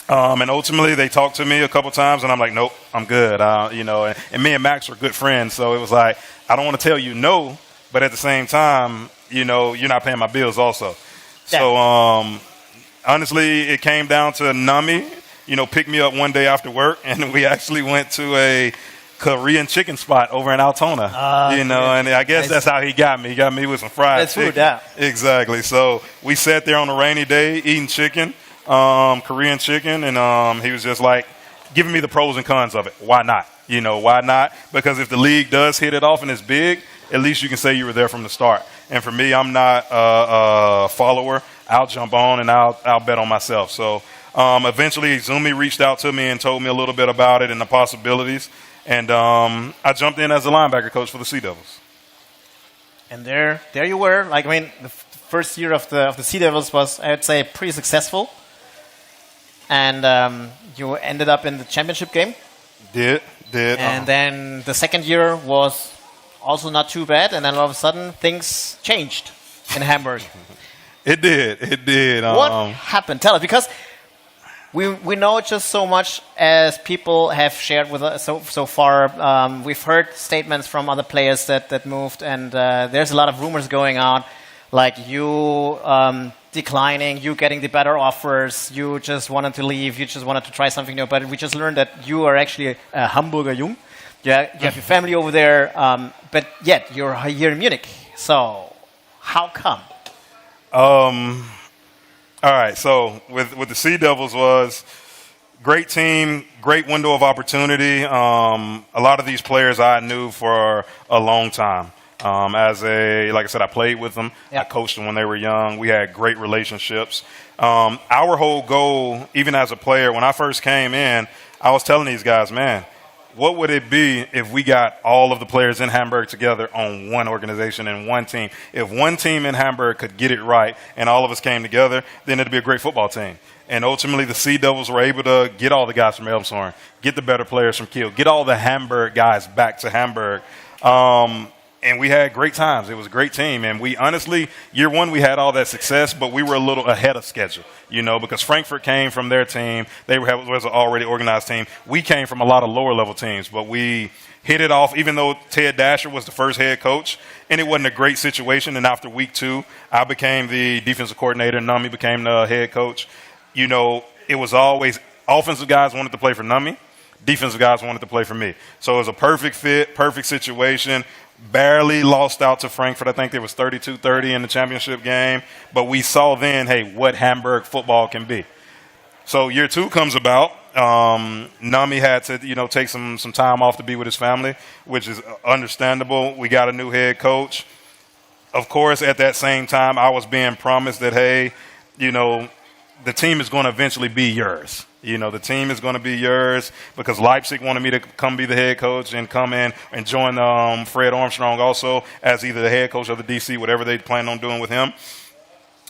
And ultimately, they talked to me a couple times, and I'm like, nope, I'm good. You know, and me and Max were good friends, so it was like, I don't want to tell you no, but at the same time, you know, you're not paying my bills also. Yeah. So honestly, it came down to Nami, you know, picked me up one day after work, and we actually went to a Korean chicken spot over in Altona, you know, and I guess that's how he got me. He got me with some fried chicken. Food, yeah. Exactly. So we sat there on a rainy day eating chicken. Korean chicken, and he was just like giving me the pros and cons of it. Why not? You know, why not? Because if the league does hit it off and it's big, at least you can say you were there from the start. And for me, I'm not a follower. I'll jump on and I'll bet on myself. So eventually, Zumi reached out to me and told me a little bit about it and the possibilities. And I jumped in as a linebacker coach for the Sea Devils. And there you were. Like, I mean, the first year of the Sea Devils was, I would say, pretty successful. And you ended up in the championship game. Did. And then the second year was also not too bad. And then all of a sudden, things changed in Hamburg. It did. What happened? Tell us, because we know just so much as people have shared with us so far. We've heard statements from other players that moved, and there's a lot of rumors going on, like you declining, you getting the better offers, you just wanted to leave, you just wanted to try something new. But we just learned that you are actually a Hamburger Jung. You have your family over there, but yet you're here in Munich. So how come? All right, so with the Sea Devils was great team, great window of opportunity. A lot of these players I knew for a long time. Like I said, I played with them. Yep. I coached them when they were young. We had great relationships. Our whole goal, even as a player, when I first came in, I was telling these guys, man, what would it be if we got all of the players in Hamburg together on one organization and one team? If one team in Hamburg could get it right and all of us came together, then it'd be a great football team. And ultimately, the Sea Devils were able to get all the guys from Elmshorn, get the better players from Kiel, get all the Hamburg guys back to Hamburg. And we had great times. It was a great team. And we honestly, year one, we had all that success, but we were a little ahead of schedule, you know, because Frankfurt came from their team. Was an already organized team. We came from a lot of lower level teams, but we hit it off, even though Ted Dasher was the first head coach, and it wasn't a great situation. And after week 2, I became the defensive coordinator, and Nami became the head coach. You know, it was always offensive guys wanted to play for Nami. Defensive guys wanted to play for me. So it was a perfect fit, perfect situation. Barely lost out to Frankfurt. I think there was 32-30 in the championship game. But we saw then, hey, what Hamburg football can be. So year 2 comes about. Nami had to, you know, take some time off to be with his family, which is understandable. We got a new head coach. Of course, at that same time, I was being promised that, hey, you know, the team is going to eventually be yours. You know, the team is going to be yours because Leipzig wanted me to come be the head coach and come in and join Fred Armstrong also as either the head coach or the DC, whatever they planned on doing with him.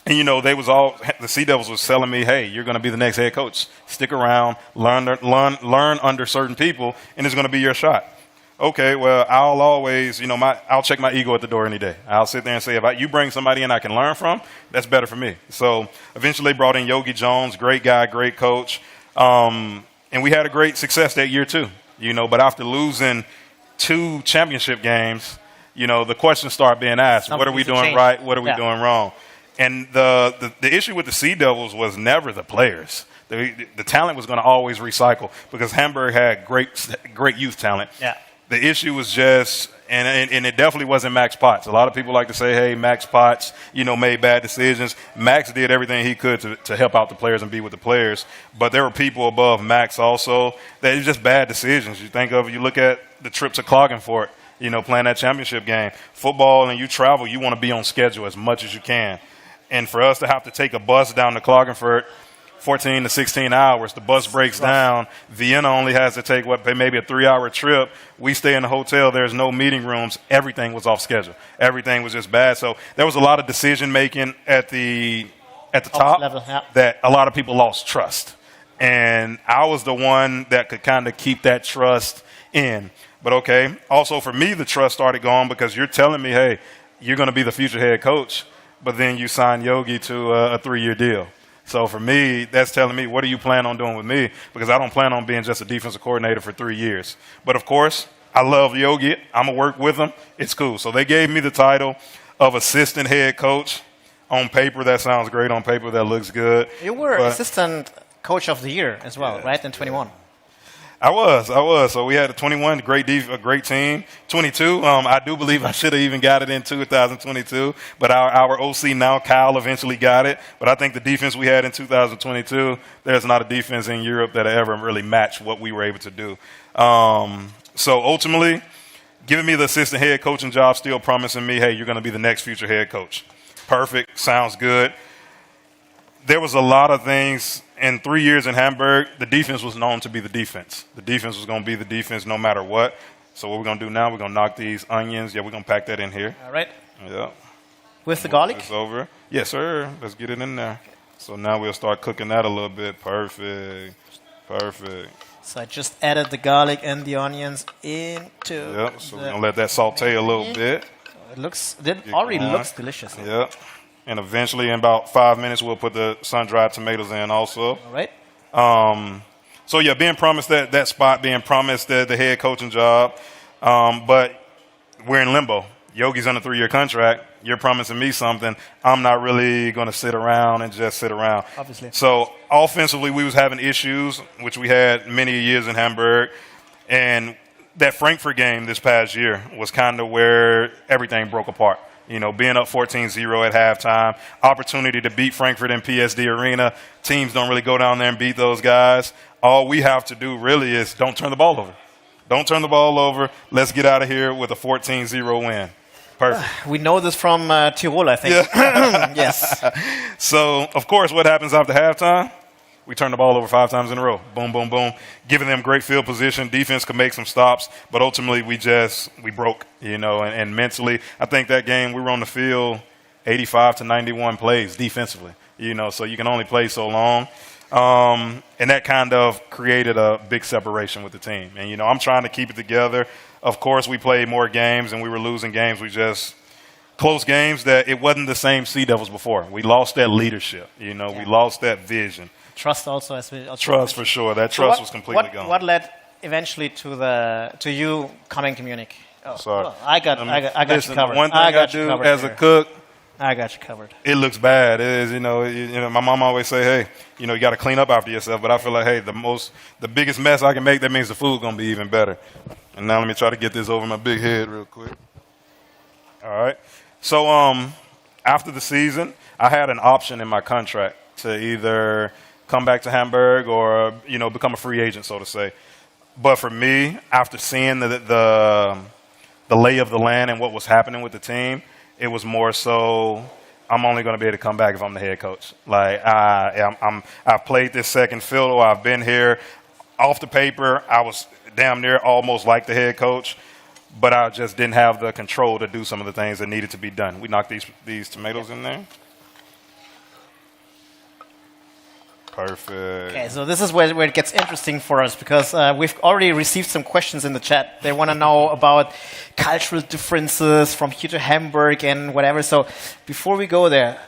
And, you know, the Sea Devils was telling me, hey, you're going to be the next head coach. Stick around, learn under certain people, and it's going to be your shot. okay, well, I'll always, I'll check my ego at the door any day. I'll sit there and say, if you bring somebody in I can learn from, that's better for me. So eventually brought in Yogi Jones, great guy, great coach. And we had a great success that year too, but after losing 2 championship games, the questions start being asked, what are we doing right? What are we doing wrong? And the issue with the Sea Devils was never the players. The talent was going to always recycle because Hamburg had great youth talent. Yeah. The issue was just, and it definitely wasn't Max Potts. A lot of people like to say, hey, Max Potts, made bad decisions. Max did everything he could to help out the players and be with the players. But there were people above Max also that it was just bad decisions. You look at the trip to Klagenfurt, playing that championship game. Football and you travel, you want to be on schedule as much as you can. And for us to have to take a bus down to Klagenfurt, 14 to 16 hours. The bus breaks down. Vienna only has to take maybe a 3-hour trip. We stay in the hotel. There's no meeting rooms. Everything was off schedule. Everything was just bad. So there was a lot of decision making at the top level, yeah. that a lot of people lost trust. And I was the one that could kind of keep that trust in. But okay, also for me, the trust started going because you're telling me, hey, you're going to be the future head coach, but then you sign Yogi to a 3-year deal. So for me, that's telling me, what do you plan on doing with me? Because I don't plan on being just a defensive coordinator for 3 years. But, of course, I love Yogi. I'm going to work with him. It's cool. So they gave me the title of assistant head coach. On paper, that sounds great. On paper, that looks good. You were assistant coach of the year as well, right, in 21? I was. So we had a 21, a great team. 22, I do believe I should have even got it in 2022, but our OC now, Kyle, eventually got it. But I think the defense we had in 2022, there's not a defense in Europe that ever really matched what we were able to do. So ultimately, giving me the assistant head coaching job, still promising me, hey, you're going to be the next future head coach. Perfect. Sounds good. There was a lot of things. In 3 years in Hamburg, the defense was known to be the defense. The defense was going to be the defense no matter what. So what we're going to do now, we're going to knock these onions. Yeah, we're going to pack that in here. All right. Yeah. With the garlic? It's over. Yes, sir. Let's get it in there. So now we'll start cooking that a little bit. Perfect. So I just added the garlic and the onions into. Yep. So we're going to let that saute a little bit. It already looks delicious. Yep. And eventually, in about 5 minutes, we'll put the sun-dried tomatoes in also. All right. So, yeah, being promised that spot, being promised the head coaching job. But we're in limbo. Yogi's on a 3-year contract. You're promising me something. I'm not really going to sit around and just sit around. Obviously. So, offensively, we was having issues, which we had many years in Hamburg. And that Frankfurt game this past year was kind of where everything broke apart. Being up 14-0 at halftime, opportunity to beat Frankfurt in PSD Arena. Teams don't really go down there and beat those guys. All we have to do really is don't turn the ball over. Don't turn the ball over. Let's get out of here with a 14-0 win. Perfect. We know this from Tirol, I think. Yeah. Yes. So, of course, what happens after halftime? We turn the ball over 5 times in a row. Boom, boom, boom. Giving them great field position. Defense could make some stops, but ultimately we broke, and mentally. I think that game we were on the field 85 to 91 plays defensively, so you can only play so long. And that kind of created a big separation with the team. And, I'm trying to keep it together. Of course, we played more games and we were losing games. We just close games that it wasn't the same Sea Devils before. We lost that leadership, we lost that vision. Trust also as well. Trust for sure. That trust was completely gone. What led eventually to you coming to Munich? Oh, sorry. Well, I got you covered. One thing I do as a cook, I got you covered. It looks bad. It is, my mom always say, hey, you got to clean up after yourself. But I feel like, hey, the biggest mess I can make, that means the food going to be even better. And now let me try to get this over my big head real quick. All right. So after the season, I had an option in my contract to either come back to Hamburg or, become a free agent, so to say. But for me, after seeing the lay of the land and what was happening with the team, it was more so I'm only going to be able to come back if I'm the head coach. Like I've played this second fiddle. I've been here. Off the paper, I was damn near almost like the head coach, but I just didn't have the control to do some of the things that needed to be done. We knocked these tomatoes in there. Perfect. Okay, so this is where it gets interesting for us because we've already received some questions in the chat. They want to know about cultural differences from here to Hamburg and whatever. So before we go there,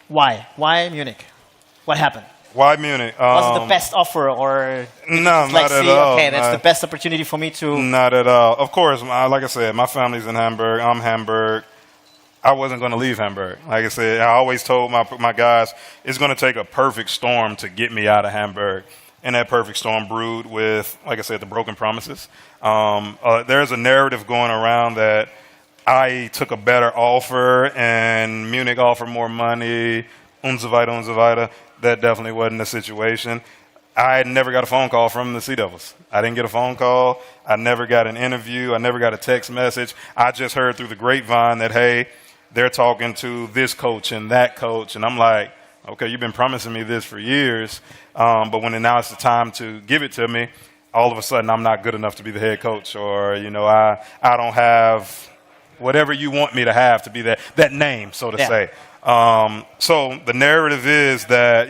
why? Why Munich? What happened? Why Munich? Was it the best offer or No, not at all. Okay, that's the best opportunity for me to... Not at all. Of course, like I said, my family's in Hamburg. I'm Hamburg. I wasn't going to leave Hamburg. Like I said, I always told my guys, it's going to take a perfect storm to get me out of Hamburg. And that perfect storm brewed with, like I said, the broken promises. There's a narrative going around that I took a better offer and Munich offered more money, unserer. That definitely wasn't the situation. I never got a phone call from the Sea Devils. I didn't get a phone call. I never got an interview. I never got a text message. I just heard through the grapevine that, hey, they're talking to this coach and that coach. And I'm like, okay, you've been promising me this for years. But when now it's the time to give it to me, all of a sudden I'm not good enough to be the head coach. Or, I don't have whatever you want me to have to be that name, so to say. So the narrative is that,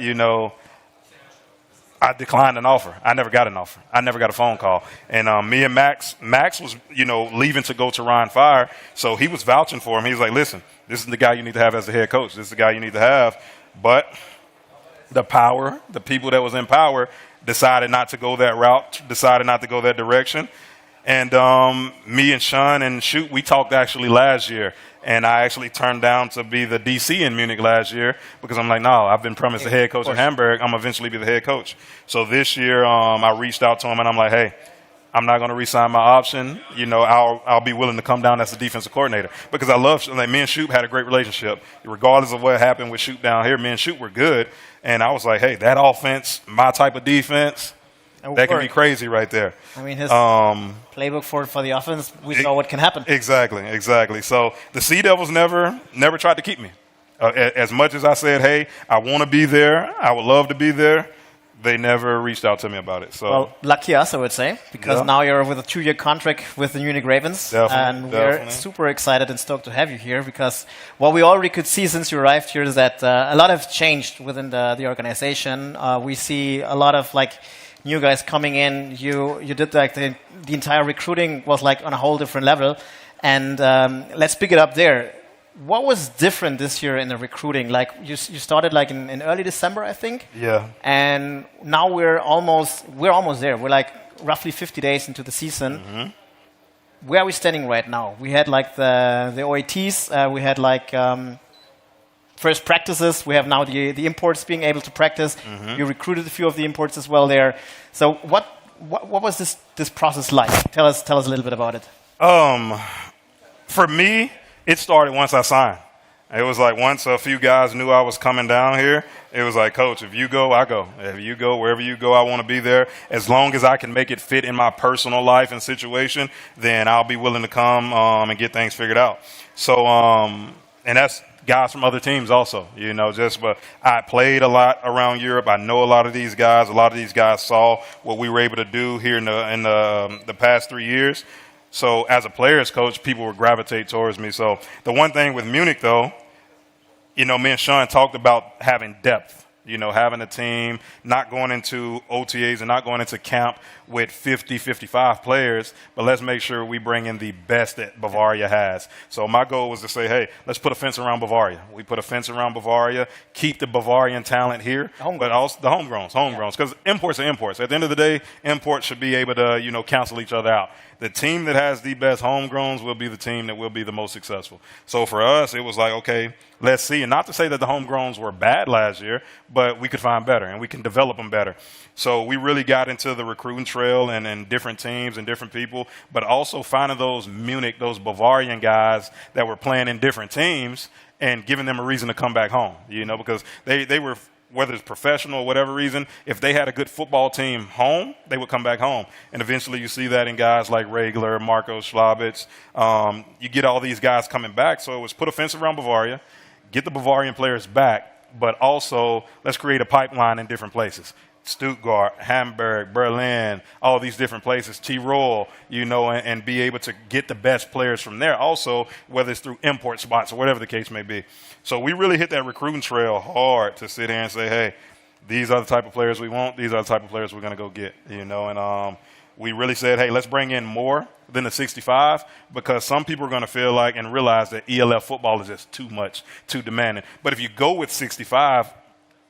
I declined an offer. I never got an offer. I never got a phone call. And me and Max was, leaving to go to Ryan Fire. So he was vouching for him. He was like, listen, this is the guy you need to have as the head coach. This is the guy you need to have. But the people that was in power decided not to go that route, decided not to go that direction. And me and Sean and Shoot, we talked actually last year. And I actually turned down to be the DC in Munich last year because I'm like, no, I've been promised the head coach in Hamburg. I'm eventually be the head coach. So this year I reached out to him and I'm like, hey, I'm not going to re-sign my option. I'll be willing to come down as the defensive coordinator because I love, me and Shoot had a great relationship. Regardless of what happened with Shoot down here, me and Shoot were good. And I was like, hey, that offense, my type of defense, that can be crazy right there. I mean, his playbook for the offense, we know what can happen. Exactly. So the Sea Devils never tried to keep me. As much as I said, hey, I want to be there, I would love to be there, they never reached out to me about it. So, well, lucky us, I would say, because now you're with a 2-year contract with the Munich Ravens. And we're super excited and stoked to have you here because what we already could see since you arrived here is that a lot has changed within the organization. We see a lot of new guys coming in. You did the entire recruiting was on a whole different level. And let's pick it up there. What was different this year in the recruiting? You started in early December, I think. Yeah. And now we're almost there. We're roughly 50 days into the season. Mm-hmm. Where are we standing right now? We had the OATs. We had first practices. We have now the imports being able to practice. Mm-hmm. You recruited a few of the imports as well there. So what was this process like? Tell us a little bit about it. For me, it started once I signed. It was once a few guys knew I was coming down here, it was Coach, if you go, I go. If you go, wherever you go, I want to be there. As long as I can make it fit in my personal life and situation, then I'll be willing to come and get things figured out. So, and that's guys from other teams also, but I played a lot around Europe. I know a lot of these guys. A lot of these guys saw what we were able to do here in the past 3 years. So as a player's coach, people would gravitate towards me. So the one thing with Munich, though, me and Sean talked about having depth, having a team, not going into OTAs and not going into camp with 50, 55 players, but let's make sure we bring in the best that Bavaria has. So my goal was to say, hey, let's put a fence around Bavaria. We put a fence around Bavaria, keep the Bavarian talent here, but also the homegrowns, because imports are imports. At the end of the day, imports should be able to, cancel each other out. The team that has the best homegrowns will be the team that will be the most successful. So for us, it was okay, let's see. And not to say that the homegrowns were bad last year, but we could find better and we can develop them better. So we really got into the recruiting trail and different teams and different people, but also finding those Bavarian guys that were playing in different teams and giving them a reason to come back home, because they were, whether it's professional or whatever reason, if they had a good football team home, they would come back home. And eventually you see that in guys like Regler, Marco Schlabitz. You get all these guys coming back. So it was put a fence around Bavaria, get the Bavarian players back, but also let's create a pipeline in different places. Stuttgart, Hamburg, Berlin, all these different places, Tyrol, and be able to get the best players from there also, whether it's through import spots or whatever the case may be. So we really hit that recruiting trail hard to sit here and say, hey, these are the type of players we want. These are the type of players we're going to go get, you know. And we really said, hey, let's bring in more than the 65 because some people are going to feel like and realize that ELF football is just too much, too demanding. But if you go with 65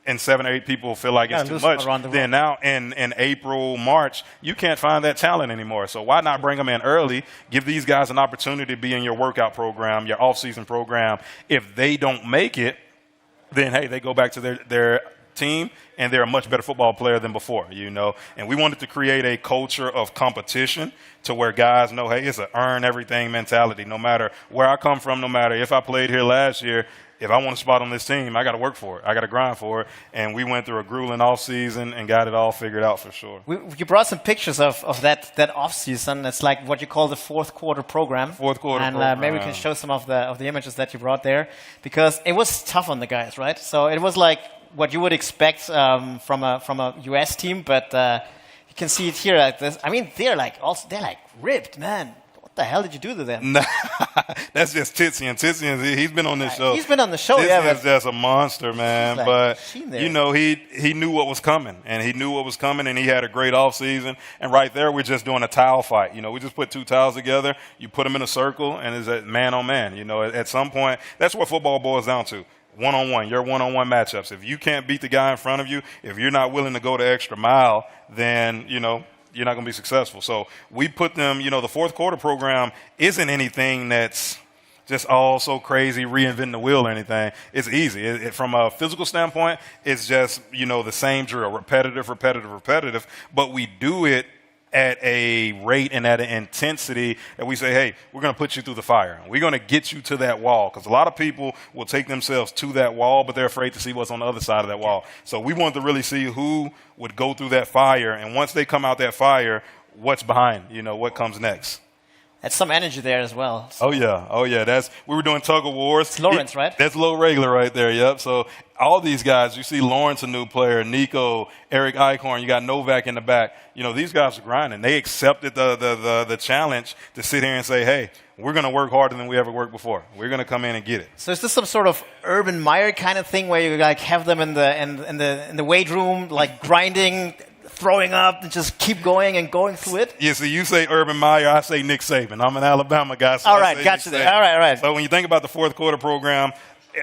and 7 or 8 people feel like it's too much, then now in April, March, you can't find that talent anymore. So why not bring them in early, give these guys an opportunity to be in your workout program, your off-season program. If they don't make it, then, hey, they go back to their team, and they're a much better football player than before, you know. And we wanted to create a culture of competition to where guys know, hey, it's an earn everything mentality. No matter where I come from, no matter if I played here last year, if I want a spot on this team, I got to work for it. I got to grind for it. And we went through a grueling offseason and got it all figured out for sure. You brought some pictures of that offseason. It's like what you call the fourth quarter program. Fourth quarter program. And maybe we can show some of the images that you brought there. Because it was tough on the guys, right? So it was like what you would expect from a US team, but you can see it here like this. I mean, they're like ripped, man. What the hell did you do to them? That's just Titian. Titian, he's been on this show. He's been on the show, yeah. He's just a monster, man. Like but you know, he knew what was coming, and and he had a great off season. And right there, we're just doing a towel fight. You know, we just put 2 towels together. You put them in a circle, and it's a man on man. You know, at some point, that's what football boils down to. One-on-one, your one-on-one matchups. If you can't beat the guy in front of you, if you're not willing to go the extra mile, then, you know, you're not going to be successful. So we put them, you know, the fourth quarter program isn't anything that's just all so crazy, reinventing the wheel or anything. It's easy. From a physical standpoint, it's just, you know, the same drill, repetitive. But we do it at a rate and at an intensity that we say, hey, we're going to put you through the fire. We're going to get you to that wall because a lot of people will take themselves to that wall, but they're afraid to see what's on the other side of that wall. So we want to really see who would go through that fire, and once they come out that fire, what's behind, you know, what comes next. That's some energy there as well. So. Oh yeah. We were doing tug of wars. It's Lawrence, right? That's low regular right there. Yep. So all these guys, you see Lawrence, a new player, Nico, Eric Eichhorn, you got Novak in the back. You know, these guys are grinding. They accepted the challenge to sit here and say, hey, we're going to work harder than we ever worked before. We're going to come in and get it. So is this some sort of Urban Meyer kind of thing where you like have them in the weight room, like grinding, throwing up, and just keep going and going through it? Yeah, so you say Urban Meyer, I say Nick Saban. I'm an Alabama guy. So all right, got you there. All right. So when you think about the fourth quarter program,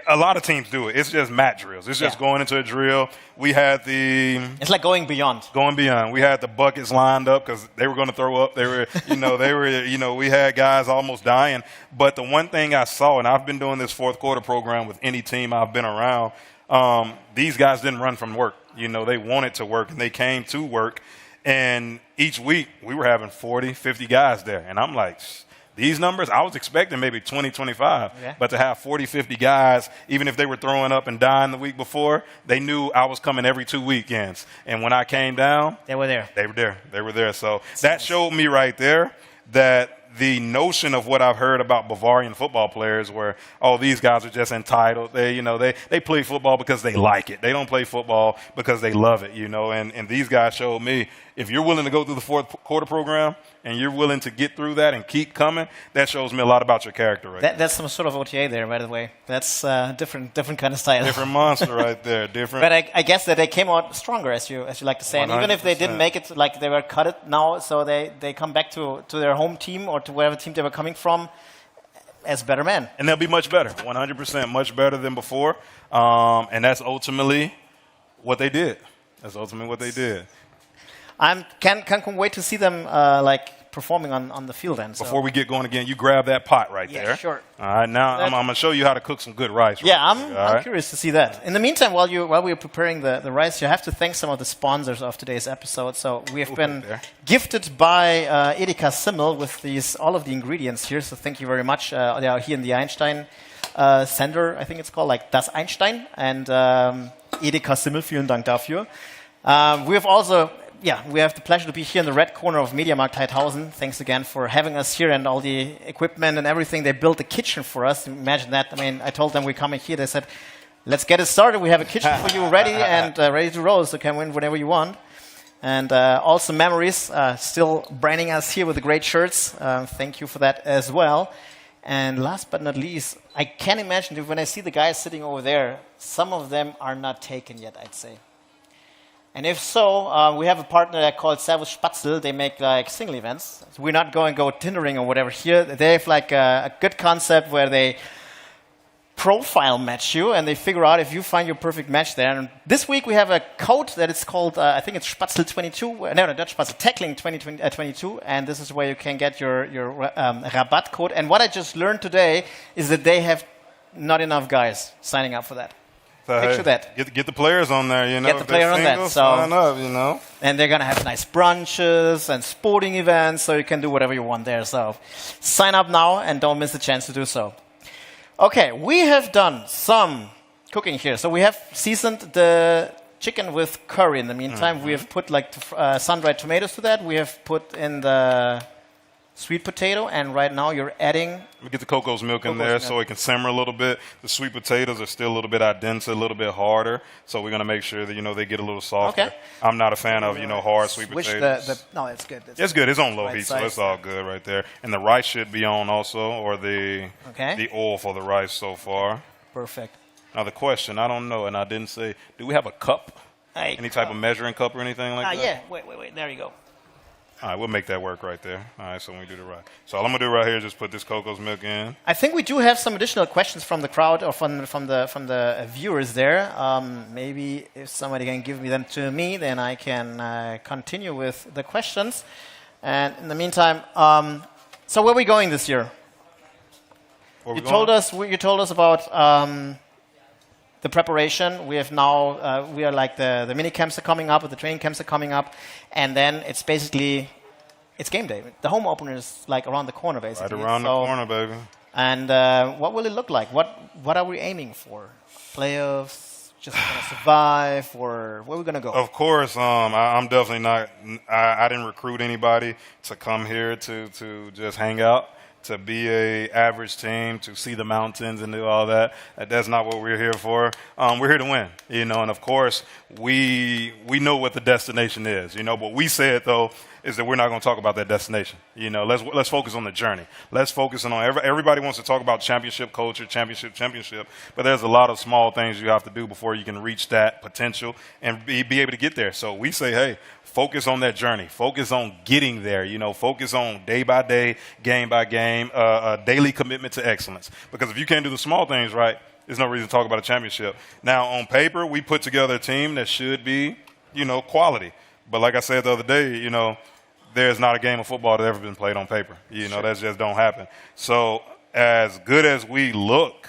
a lot of teams do it. It's just mat drills. It's just going into a drill. We had it's like going beyond. Going beyond. We had the buckets lined up because they were going to throw up. They were, we had guys almost dying. But the one thing I saw, and I've been doing this fourth quarter program with any team I've been around, these guys didn't run from work. You know, they wanted to work, and they came to work. And each week, we were having 40, 50 guys there. And I'm like, these numbers, I was expecting maybe 20, 25. Yeah. But to have 40, 50 guys, even if they were throwing up and dying the week before, they knew I was coming every 2 weekends. And when I came down, they were there. They were there. So that showed me right there that the notion of what I've heard about Bavarian football players where, oh, these guys are just entitled. They play football because they like it. They don't play football because they love it, you know. And these guys showed me if you're willing to go through the fourth quarter program and you're willing to get through that and keep coming, that shows me a lot about your character right there. That's some sort of OTA there, by the way. That's different kind of style. Different monster right there. Different. But I guess that they came out stronger, as you like to say. 100%. And even if they didn't make it, like they were cut it now, so they come back to their home team or to whatever team they were coming from as better men. And they'll be much better, 100% much better than before. And that's ultimately what they did. Can't wait to see them performing on the field then. Before we get going again, you grab that pot right there. Yeah, sure. All right, now I'm going to show you how to cook some good rice. Yeah, I'm curious to see that. In the meantime, while we are preparing the rice, you have to thank some of the sponsors of today's episode. So we have been gifted by Edeka Simmel with all of the ingredients here. So thank you very much. They are here in the Einstein Center, I think it's called, like Das Einstein. And Edeka Simmel, vielen Dank dafür. We have also... Yeah, we have the pleasure to be here in the red corner of Mediamarkt Heidhausen. Thanks again for having us here and all the equipment and everything. They built the kitchen for us. Imagine that. I mean, I told them we're coming here. They said, let's get it started. We have a kitchen for you ready and ready to roll, so come in whenever you want. And also memories, still branding us here with the great shirts. Thank you for that as well. And last but not least, I can imagine that when I see the guys sitting over there, some of them are not taken yet, I'd say. And if so, we have a partner called Servus Spatzel. They make like single events. So we're not going to go Tindering or whatever here. They have like a good concept where they profile match you, and they figure out if you find your perfect match there. And this week we have a code that is called, I think it's Spatzel 22, no, Dutch Spatzel, Tackling 2022, and this is where you can get your Rabatt code. And what I just learned today is that they have not enough guys signing up for that. So, Picture that. Get the players on there, you know. Get the player on that. So, sign up, you know. And they're going to have nice brunches and sporting events, so you can do whatever you want there. So sign up now and don't miss the chance to do so. Okay, we have done some cooking here. So we have seasoned the chicken with curry. In the meantime, we have put like sun-dried tomatoes to that. We have put in the sweet potato, and right now you're adding... We get the cocoa milk in there so it can simmer a little bit. The sweet potatoes are still a little bit al dente, a little bit harder, so we're going to make sure that, you know, they get a little softer. Okay. I'm not a fan of, you know, hard sweet potatoes. No, it's good. It's good. It's on low heat, so it's all good right there. And the rice should be on also, or the oil for the rice so far. Perfect. Now the question, I don't know, and I didn't say, do we have a cup? Any type of measuring cup or anything like that? Yeah. Wait. There you go. All right, we'll make that work right there. All right, so when we do the right. So all I'm going to do right here is just put this cocoa milk in. I think we do have some additional questions from the crowd or from the viewers there. Maybe if somebody can give them to me, then I can continue with the questions. And in the meantime, so where are we going this year? You told us about the preparation. We have now, we are like the mini camps are coming up, or the training camps are coming up, and then it's basically, it's game day. The home opener is like around the corner, basically. Right around the corner, baby. And what will it look like? What are we aiming for? Playoffs? Just going to survive? Or where are we going to go? Of course, I'm definitely not, I didn't recruit anybody to come here to just hang out, to be a average team, to see the mountains and do all that. That's not what we're here for. We're here to win, you know. And of course, we know what the destination is, you know. What we said though is that we're not going to talk about that destination. You know, let's focus on the journey. Let's focus on everybody wants to talk about championship culture, championship. But there's a lot of small things you have to do before you can reach that potential and be able to get there. So we say, hey, focus on that journey. Focus on getting there. You know, focus on day by day, game by game, a daily commitment to excellence. Because if you can't do the small things right, there's no reason to talk about a championship. Now, on paper, we put together a team that should be, you know, quality. But like I said the other day, you know, there's not a game of football that's ever been played on paper. You know, that just don't happen. So as good as we look,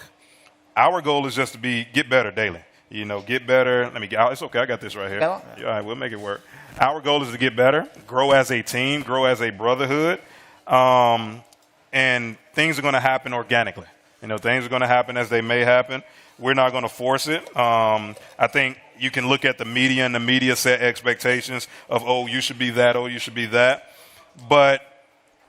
our goal is just to get better daily. You know, get better. It's okay. I got this right here. All right, we'll make it work. Our goal is to get better, grow as a team, grow as a brotherhood, and things are going to happen organically. You know, things are going to happen as they may happen. We're not going to force it. I think you can look at the media, and the media set expectations of, oh, you should be that, oh, you should be that. But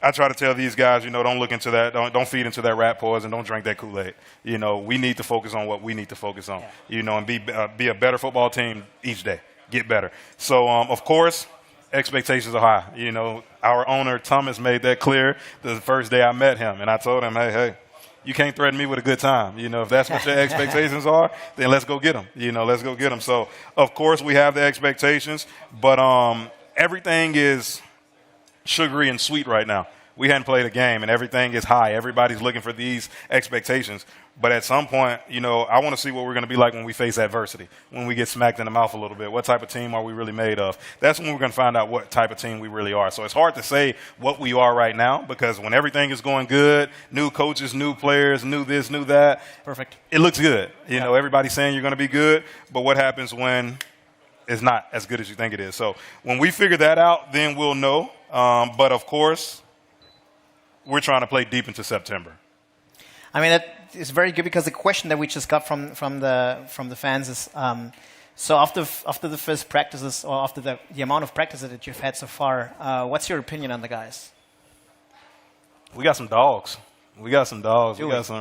I try to tell these guys, you know, don't look into that, don't feed into that rat poison, don't drink that Kool-Aid. You know, we need to focus on what we need to focus on, you know, and be a better football team each day, get better. So, of course, expectations are high. You know, our owner, Thomas, made that clear the first day I met him, and I told him, hey, you can't threaten me with a good time. You know, if that's what your expectations are, then let's go get them. You know, let's go get them. So, of course, we have the expectations, but everything is sugary and sweet right now. We hadn't played a game, and everything is high. Everybody's looking for these expectations. But at some point, you know, I want to see what we're going to be like when we face adversity, when we get smacked in the mouth a little bit. What type of team are we really made of? That's when we're going to find out what type of team we really are. So it's hard to say what we are right now, because when everything is going good, new coaches, new players, new this, new that. Perfect. It looks good. You know, everybody's saying you're going to be good, but what happens when it's not as good as you think it is? So when we figure that out, then we'll know. But, of course, we're trying to play deep into September. I mean, that is very good, because the question that we just got from the fans is, so after the first practices, or after the amount of practices that you've had so far, what's your opinion on the guys? We got some dogs. We got some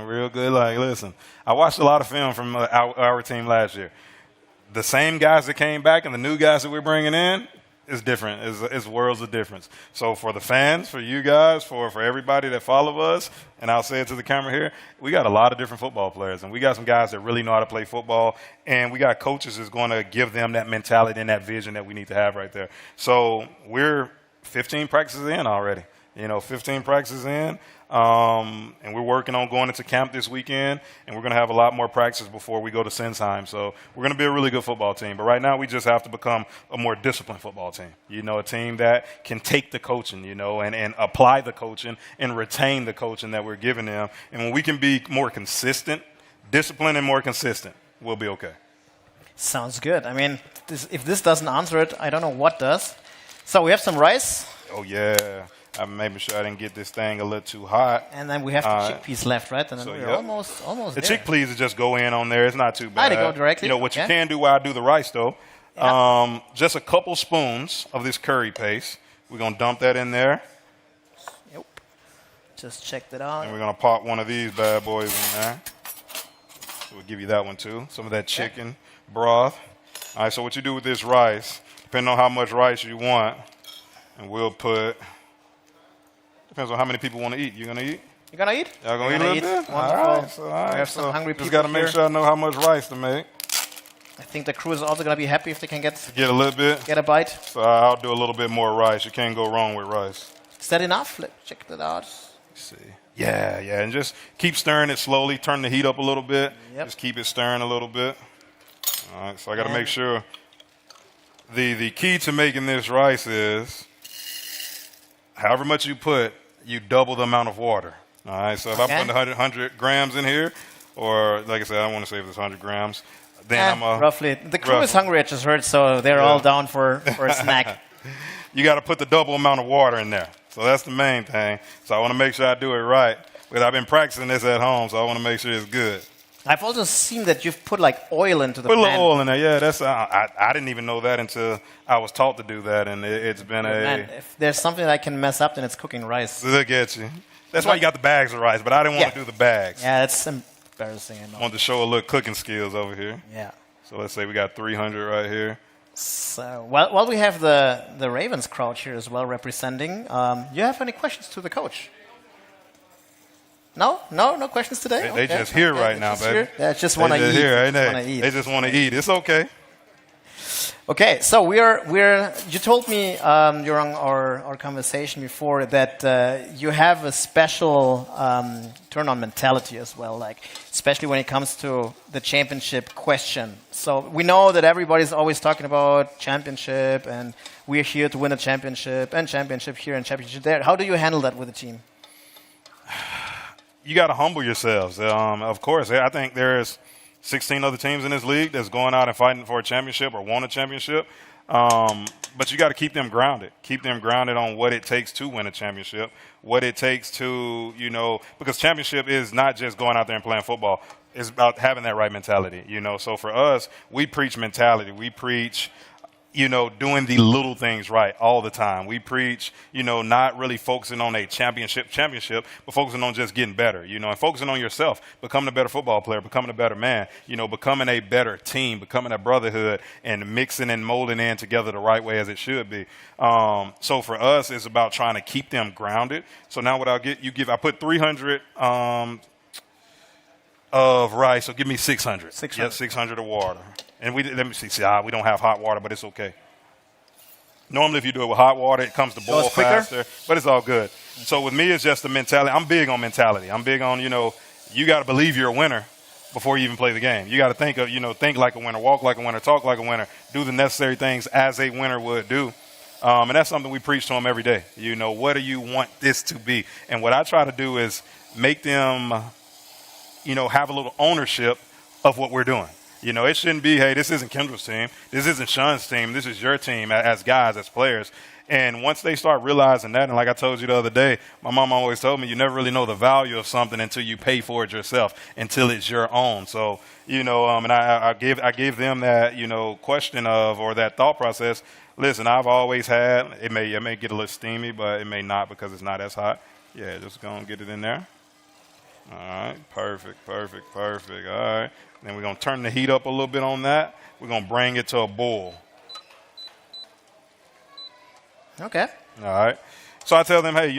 real good. Like, listen, I watched a lot of film from our team last year. The same guys that came back and the new guys that we're bringing in, is different. It's worlds of difference. So for the fans, for you guys, for everybody that follow us, and I'll say it to the camera here, we got a lot of different football players, and we got some guys that really know how to play football, and we got coaches that's going to give them that mentality and that vision that we need to have right there. So we're 15 practices in already. 15 practices in, and we're working on going into camp this weekend, and we're going to have a lot more practices before we go to Sinsheim. So we're going to be a really good football team. But right now, we just have to become a more disciplined football team. A team that can take the coaching, and apply the coaching and retain the coaching that we're giving them. And when we can be more consistent, disciplined and more consistent, we'll be okay. Sounds good. I mean, if this doesn't answer it, I don't know what does. So we have some rice. Oh, yeah. I'm making sure I didn't get this thing a little too hot. And then we have the chickpeas left, right? And then we're almost the there. chickpeas just go in on there. It's not too bad. They go directly. What you can do while I do the rice, though, just a couple spoons of this curry paste. We're going to dump that in there. Yep. Just check that out. And we're going to pop one of these bad boys in there. So we'll give you that one, too. Some of that chicken broth. All right, so what you do with this rice, depending on how much rice you want, and we'll put... Depends on how many people want to eat. You going to eat? You going to eat? Y'all going to eat a little bit? Wonderful. All right. We have some hungry people just got to make sure I know how much rice to make. I think the crew is also going to be happy if they can get a little bit. Get a bite. So I'll do a little bit more rice. You can't go wrong with rice. Is that enough? Let's check that out. Let's see. Yeah. And just keep stirring it slowly. Turn the heat up a little bit. Yep. Just keep it stirring a little bit. All right. So I got to make sure. The key to making this rice is however much you put, you double the amount of water. All right, so if I put 100 grams in here, or like I said, I don't want to save this 100 grams, then I'm roughly. The crew is hungry, I just heard, so they're all down for a snack. You got to put the double amount of water in there. So that's the main thing. So I want to make sure I do it right. But I've been practicing this at home, so I want to make sure it's good. I've also seen that you've put like oil into the pan. Put a little oil in there, yeah. That's I didn't even know that until I was taught to do that, and it's been Man, if there's something that can mess up, then it's cooking rice. Look at you. That's why you got the bags of rice, but I didn't want to do the bags. Yeah, that's embarrassing. I know. I wanted to show a little cooking skills over here. Yeah. So let's say we got 300 right here. So while we have the Ravens crowd here as well representing, you have any questions to the coach? No questions today? They just here right now, baby. They just want to eat. They just want to eat. It's okay. Okay, so you told me during our conversation before that you have a special turn-on mentality as well, like especially when it comes to the championship question. So we know that everybody's always talking about championship, and we're here to win a championship, and championship here and championship there. How do you handle that with the team? You got to humble yourselves. Of course, I think there's 16 other teams in this league that's going out and fighting for a championship or won a championship. But you got to keep them grounded. Keep them grounded on what it takes to win a championship, what it takes to, because championship is not just going out there and playing football. It's about having that right mentality, So for us, we preach mentality. We preach doing the little things right all the time. We preach, not really focusing on a championship, but focusing on just getting better, and focusing on yourself, becoming a better football player, becoming a better man, becoming a better team, becoming a brotherhood, and mixing and molding in together the right way as it should be. So for us, it's about trying to keep them grounded. So now what I put 300 of rice, so give me 600. 600. Yep, 600 of water. And we don't have hot water, but it's okay. Normally, if you do it with hot water, it comes to boil faster, but it's all good. So with me, it's just the mentality. I'm big on mentality. I'm big on, you got to believe you're a winner before you even play the game. You got to think like a winner, walk like a winner, talk like a winner, do the necessary things as a winner would do. And that's something we preach to them every day. What do you want this to be? And what I try to do is make them, have a little ownership of what we're doing. It shouldn't be, hey, this isn't Kendral's team. This isn't Sean's team. This is your team as guys, as players. And once they start realizing that, and like I told you the other day, my mom always told me you never really know the value of something until you pay for it yourself, until it's your own. So, and I gave them that, question of, or that thought process. Listen, I've always had, it may get a little steamy, but it may not because it's not as hot. Yeah, just go and get it in there. All right, perfect. All right. Then we're going to turn the heat up a little bit on that. We're going to bring it to a boil. Okay. All right. So I tell them, hey,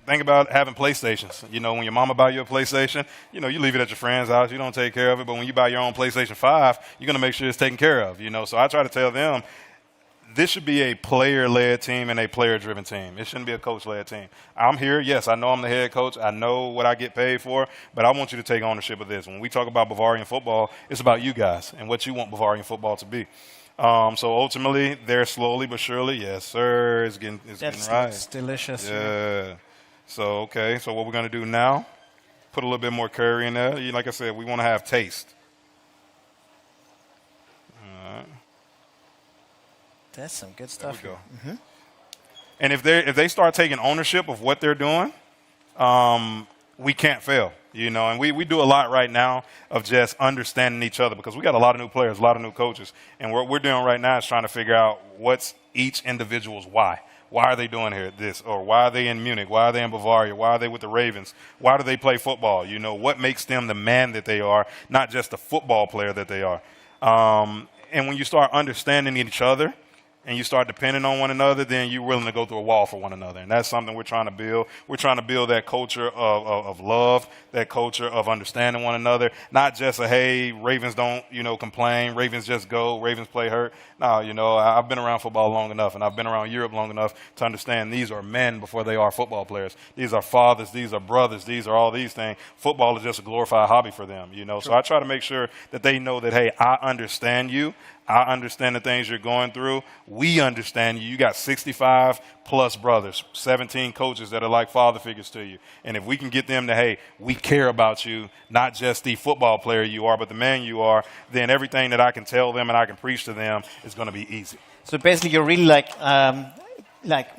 think about having PlayStations. When your mama buy you a PlayStation, you leave it at your friend's house. You don't take care of it. But when you buy your own PlayStation 5, you're going to make sure it's taken care of. So I try to tell them, this should be a player-led team and a player-driven team. It shouldn't be a coach-led team. I'm here. Yes, I know I'm the head coach. I know what I get paid for. But I want you to take ownership of this. When we talk about Bavarian football, it's about you guys and what you want Bavarian football to be. So ultimately, they're slowly but surely, yes, sir, it's getting right. It's delicious. Yeah. So, okay. So what we're going to do now, put a little bit more curry in there. Like I said, we want to have taste. All right. That's some good stuff. There we go. And if they start taking ownership of what they're doing, we can't fail. And we do a lot right now of just understanding each other because we got a lot of new players, a lot of new coaches. And what we're doing right now is trying to figure out what's each individual's why. Why are they doing this? Or why are they in Munich? Why are they in Bavaria? Why are they with the Ravens? Why do they play football? What makes them the man that they are, not just the football player that they are. And when you start understanding each other, and you start depending on one another, then you're willing to go through a wall for one another. And that's something we're trying to build. We're trying to build that culture of love, that culture of understanding one another. Not just hey, Ravens don't, complain. Ravens just go. Ravens play hurt. No, I've been around football long enough, and I've been around Europe long enough to understand these are men before they are football players. These are fathers. These are brothers. These are all these things. Football is just a glorified hobby for them, Sure. So I try to make sure that they know that, hey, I understand you. I understand the things you're going through. We understand you. You got 65 plus brothers, 17 coaches that are like father figures to you. And if we can get them to, hey, we care about you, not just the football player you are, but the man you are, then everything that I can tell them and I can preach to them is going to be easy. So basically you're really like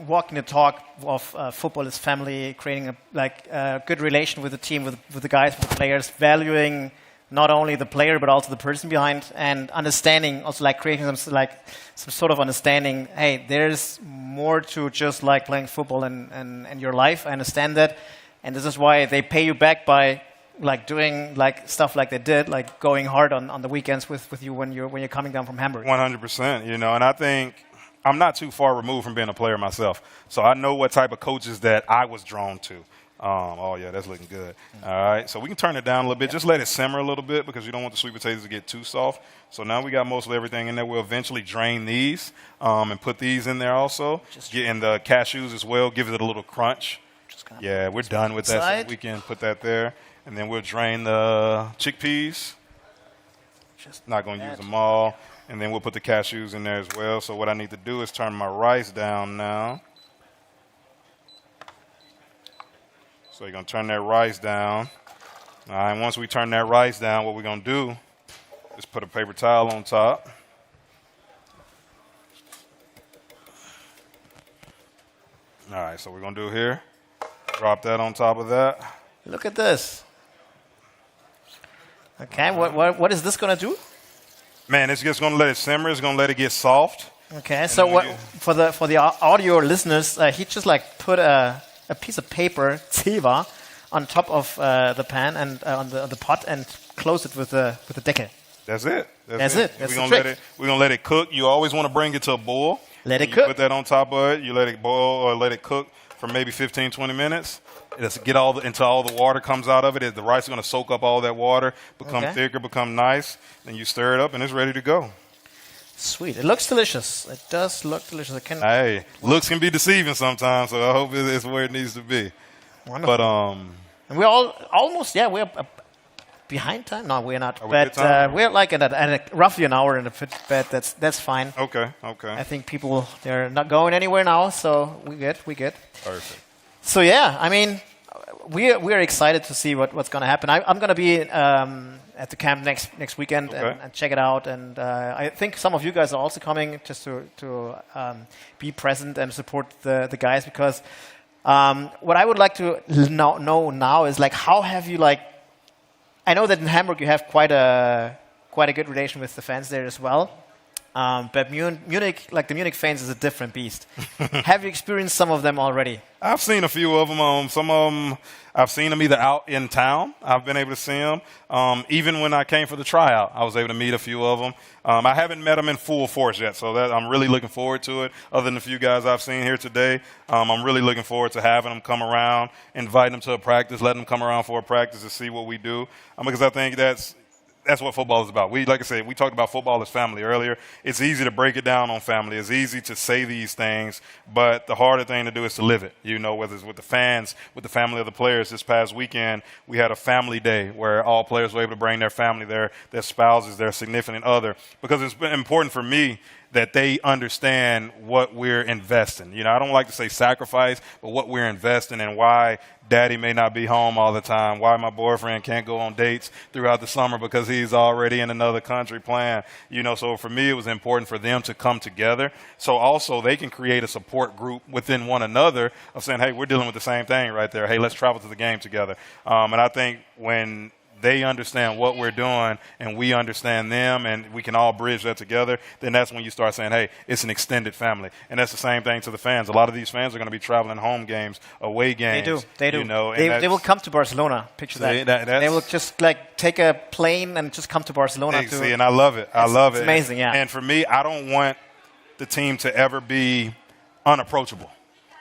walking the talk of football as family, creating a good relation with the team, with the guys, with the players, valuing not only the player but also the person behind, and understanding, also creating some sort of understanding. Hey, there's more to just playing football and your life. I understand that, and this is why they pay you back by doing stuff like they did, going hard on the weekends with you when you're coming down from Hamburg. 100%. And I think I'm not too far removed from being a player myself, so I know what type of coaches that I was drawn to. Oh, yeah, that's looking good. All right, so we can turn it down a little bit. Just let it simmer a little bit because you don't want the sweet potatoes to get too soft. So now we got mostly everything in there. We'll eventually drain these and put these in there also. Get in the cashews as well. Give it a little crunch. Yeah, we're done with that. So we can put that there. And then we'll drain the chickpeas. Not going to use them all. And then we'll put the cashews in there as well. So what I need to do is turn my rice down now. So you're going to turn that rice down. All right, and once we turn that rice down, what we're going to do is put a paper towel on top. All right, so we're going to do here. Drop that on top of that. Look at this. Okay, what is this going to do? Man, it's just going to let it simmer. It's going to let it get soft. Okay, so what for the audio listeners, he just put a piece of paper, Zewa, on top of the pan and on the pot, and close it with the deckel. That's it. That's it. That's we're gonna let it cook. You always want to bring it to a boil. Let it cook. Put that on top of it. You let it boil or let it cook for maybe 15, 20 minutes. It'll get until all the water comes out of it. The rice is going to soak up all that water, become thicker, become nice. Then you stir it up, and it's ready to go. Sweet. It looks delicious. It does look delicious. Hey, looks can be deceiving sometimes, so I hope it's where it needs to be. Wonderful. But and we're almost we're behind time. No, we're not. But we're at roughly an hour in the pit, but that's fine. Okay. I think people, they're not going anywhere now, so we good. Perfect. So yeah, I mean, we're excited to see what's going to happen. I'm going to be at the camp next weekend and check it out. And I think some of you guys are also coming just to be present and support the guys, because what I would like to know now is how have you I know that in Hamburg you have quite a good relation with the fans there as well. But Munich, like the Munich fans, is a different beast. Have you experienced some of them already? I've seen a few of them. Some of them, I've seen them either out in town. I've been able to see them. Even when I came for the tryout, I was able to meet a few of them. I haven't met them in full force yet, so I'm really looking forward to it. Other than the few guys I've seen here today, I'm really looking forward to having them come around, inviting them to a practice, letting them come around for a practice to see what we do. Because I think that's what football is about. Like I said, we talked about football as family earlier. It's easy to break it down on family. It's easy to say these things, but the harder thing to do is to live it. Whether it's with the fans, with the family of the players. This past weekend, we had a family day where all players were able to bring their family, their spouses, their significant other, because it's been important for me that they understand what we're investing. I don't like to say sacrifice, but what we're investing and why daddy may not be home all the time, why my boyfriend can't go on dates throughout the summer because he's already in another country playing. So for me, it was important for them to come together. So also they can create a support group within one another of saying, hey, we're dealing with the same thing right there. Hey, let's travel to the game together. And I think when they understand what we're doing and we understand them and we can all bridge that together, then that's when you start saying, hey, it's an extended family. And that's the same thing to the fans. A lot of these fans are going to be traveling home games, away games. They do. They will come to Barcelona. Picture that. They will just take a plane and just come to Barcelona. And I love it. It's amazing, yeah. And for me, I don't want the team to ever be unapproachable,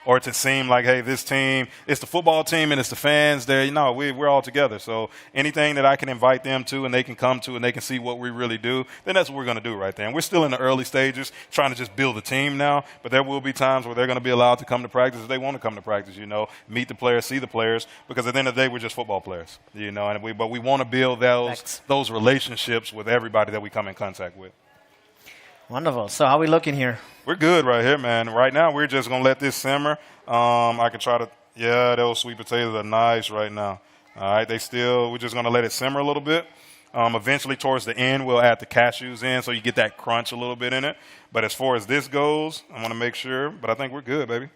or to seem like, hey, this team, it's the football team and it's the fans there. We're all together. So anything that I can invite them to and they can come to and they can see what we really do, then that's what we're going to do right there. And we're still in the early stages trying to just build a team now, but there will be times where they're going to be allowed to come to practice if they want to come to practice, meet the players, see the players, because at the end of the day, we're just football players, but we want to build those relationships with everybody that we come in contact with. Wonderful. So how are we looking here? We're good right here, man. Right now, we're just going to let this simmer. I can try to, those sweet potatoes are nice right now. All right, we're just going to let it simmer a little bit. Eventually, towards the end, we'll add the cashews in so you get that crunch a little bit in it. But as far as this goes, I want to make sure. But I think we're good, baby.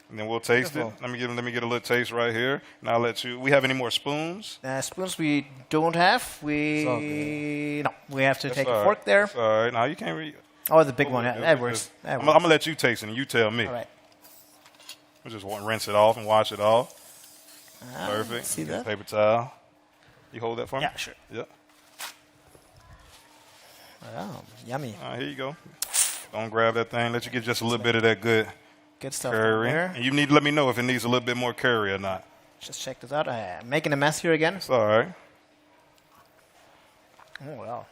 And then we'll taste it. Let me get a little taste right here. And I'll let you. We have any more spoons? Spoons we don't have. We have to take a fork there. That's all right. Now you can't read. Oh, the big one. That works. I'm going to let you taste it and you tell me. All right. I just want to rinse it off and wash it off. Perfect. See that? Paper towel. You hold that for me? Yeah, sure. Yep. Oh, yummy. All right, here you go. Don't grab that thing. Let you get just a little bit of that good stuff curry. There. And you need to let me know if it needs a little bit more curry or not. Just check this out. I'm making a mess here again. It's all right. Oh, wow.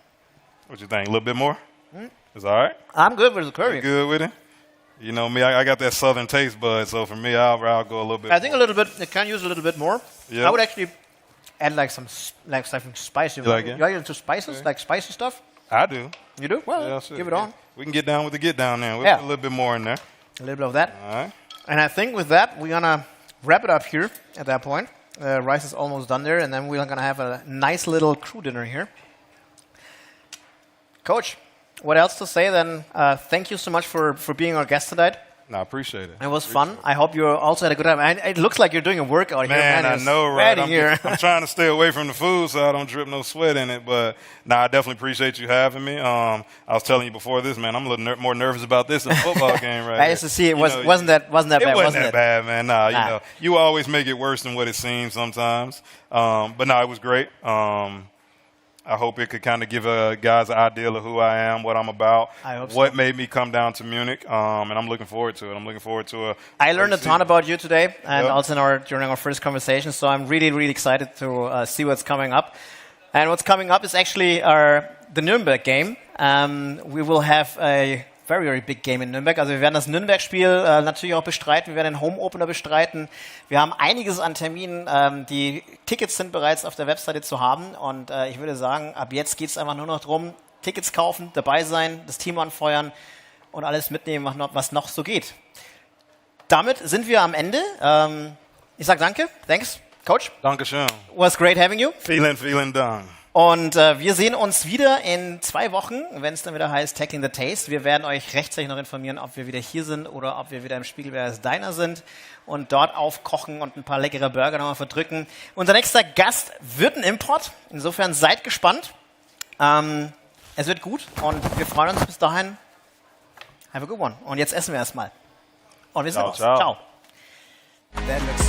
What you think? A little bit more? It's all right? I'm good with the curry. You good with it? You know me, I got that southern taste bud, so for me, I'll go a little bit I think a little bit, it can use a little bit more. Yep. I would actually add something spicy. You like it? You're into spices, like spicy stuff? I do. You do? Well, sure. give it on. We can get down with the get down there. We'll put a little bit more in there. A little bit of that. All right. And I think with that, we're going to wrap it up here at that point. Rice is almost done there, and then we're going to have a nice little crew dinner here. Coach, what else to say then? Thank you so much for being our guest tonight. No, I appreciate it. It was fun. I hope you also had a good time. And it looks like you're doing a workout here. Man, I know, right? I'm trying to stay away from the food so I don't drip no sweat in it. But, I definitely appreciate you having me. I was telling you before this, man, I'm a little more nervous about this than a football game right I used to see it wasn't that bad, it wasn't that bad, man. You always make it worse than what it seems sometimes. But, it was great. I hope it could kind of give guys an idea of who I am, what I'm about, what made me come down to Munich, and I'm looking forward to it. I learned a ton about you today, and also during our first conversation, so I'm really, really excited to see what's coming up. And what's coming up is actually the Nürnberg game. We will have a very, very big game in Nürnberg. Also wir werden das Nürnberg-Spiel natürlich auch bestreiten. Wir werden den Home-Opener bestreiten. Wir haben einiges an Terminen. Die Tickets sind bereits auf der Webseite zu haben. Und ich würde sagen, ab jetzt geht es einfach nur noch darum, Tickets kaufen, dabei sein, das Team anfeuern und alles mitnehmen, was noch so geht. Damit sind wir am Ende. Ich sage danke. Thanks, Coach. Dankeschön. Was great having you. Vielen Dank. Und wir sehen uns wieder in 2 Wochen, wenn es dann wieder heißt Tackling the Taste. Wir werden euch rechtzeitig noch informieren, ob wir wieder hier sind oder ob wir wieder im Spiegel Wer ist Deiner sind und dort aufkochen und ein paar leckere Burger nochmal verdrücken. Unser nächster Gast wird ein Import. Insofern seid gespannt. Es wird gut und wir freuen uns bis dahin. Have a good one. Und jetzt essen wir erstmal. Und wir sehen uns. Ciao. Ciao. That looks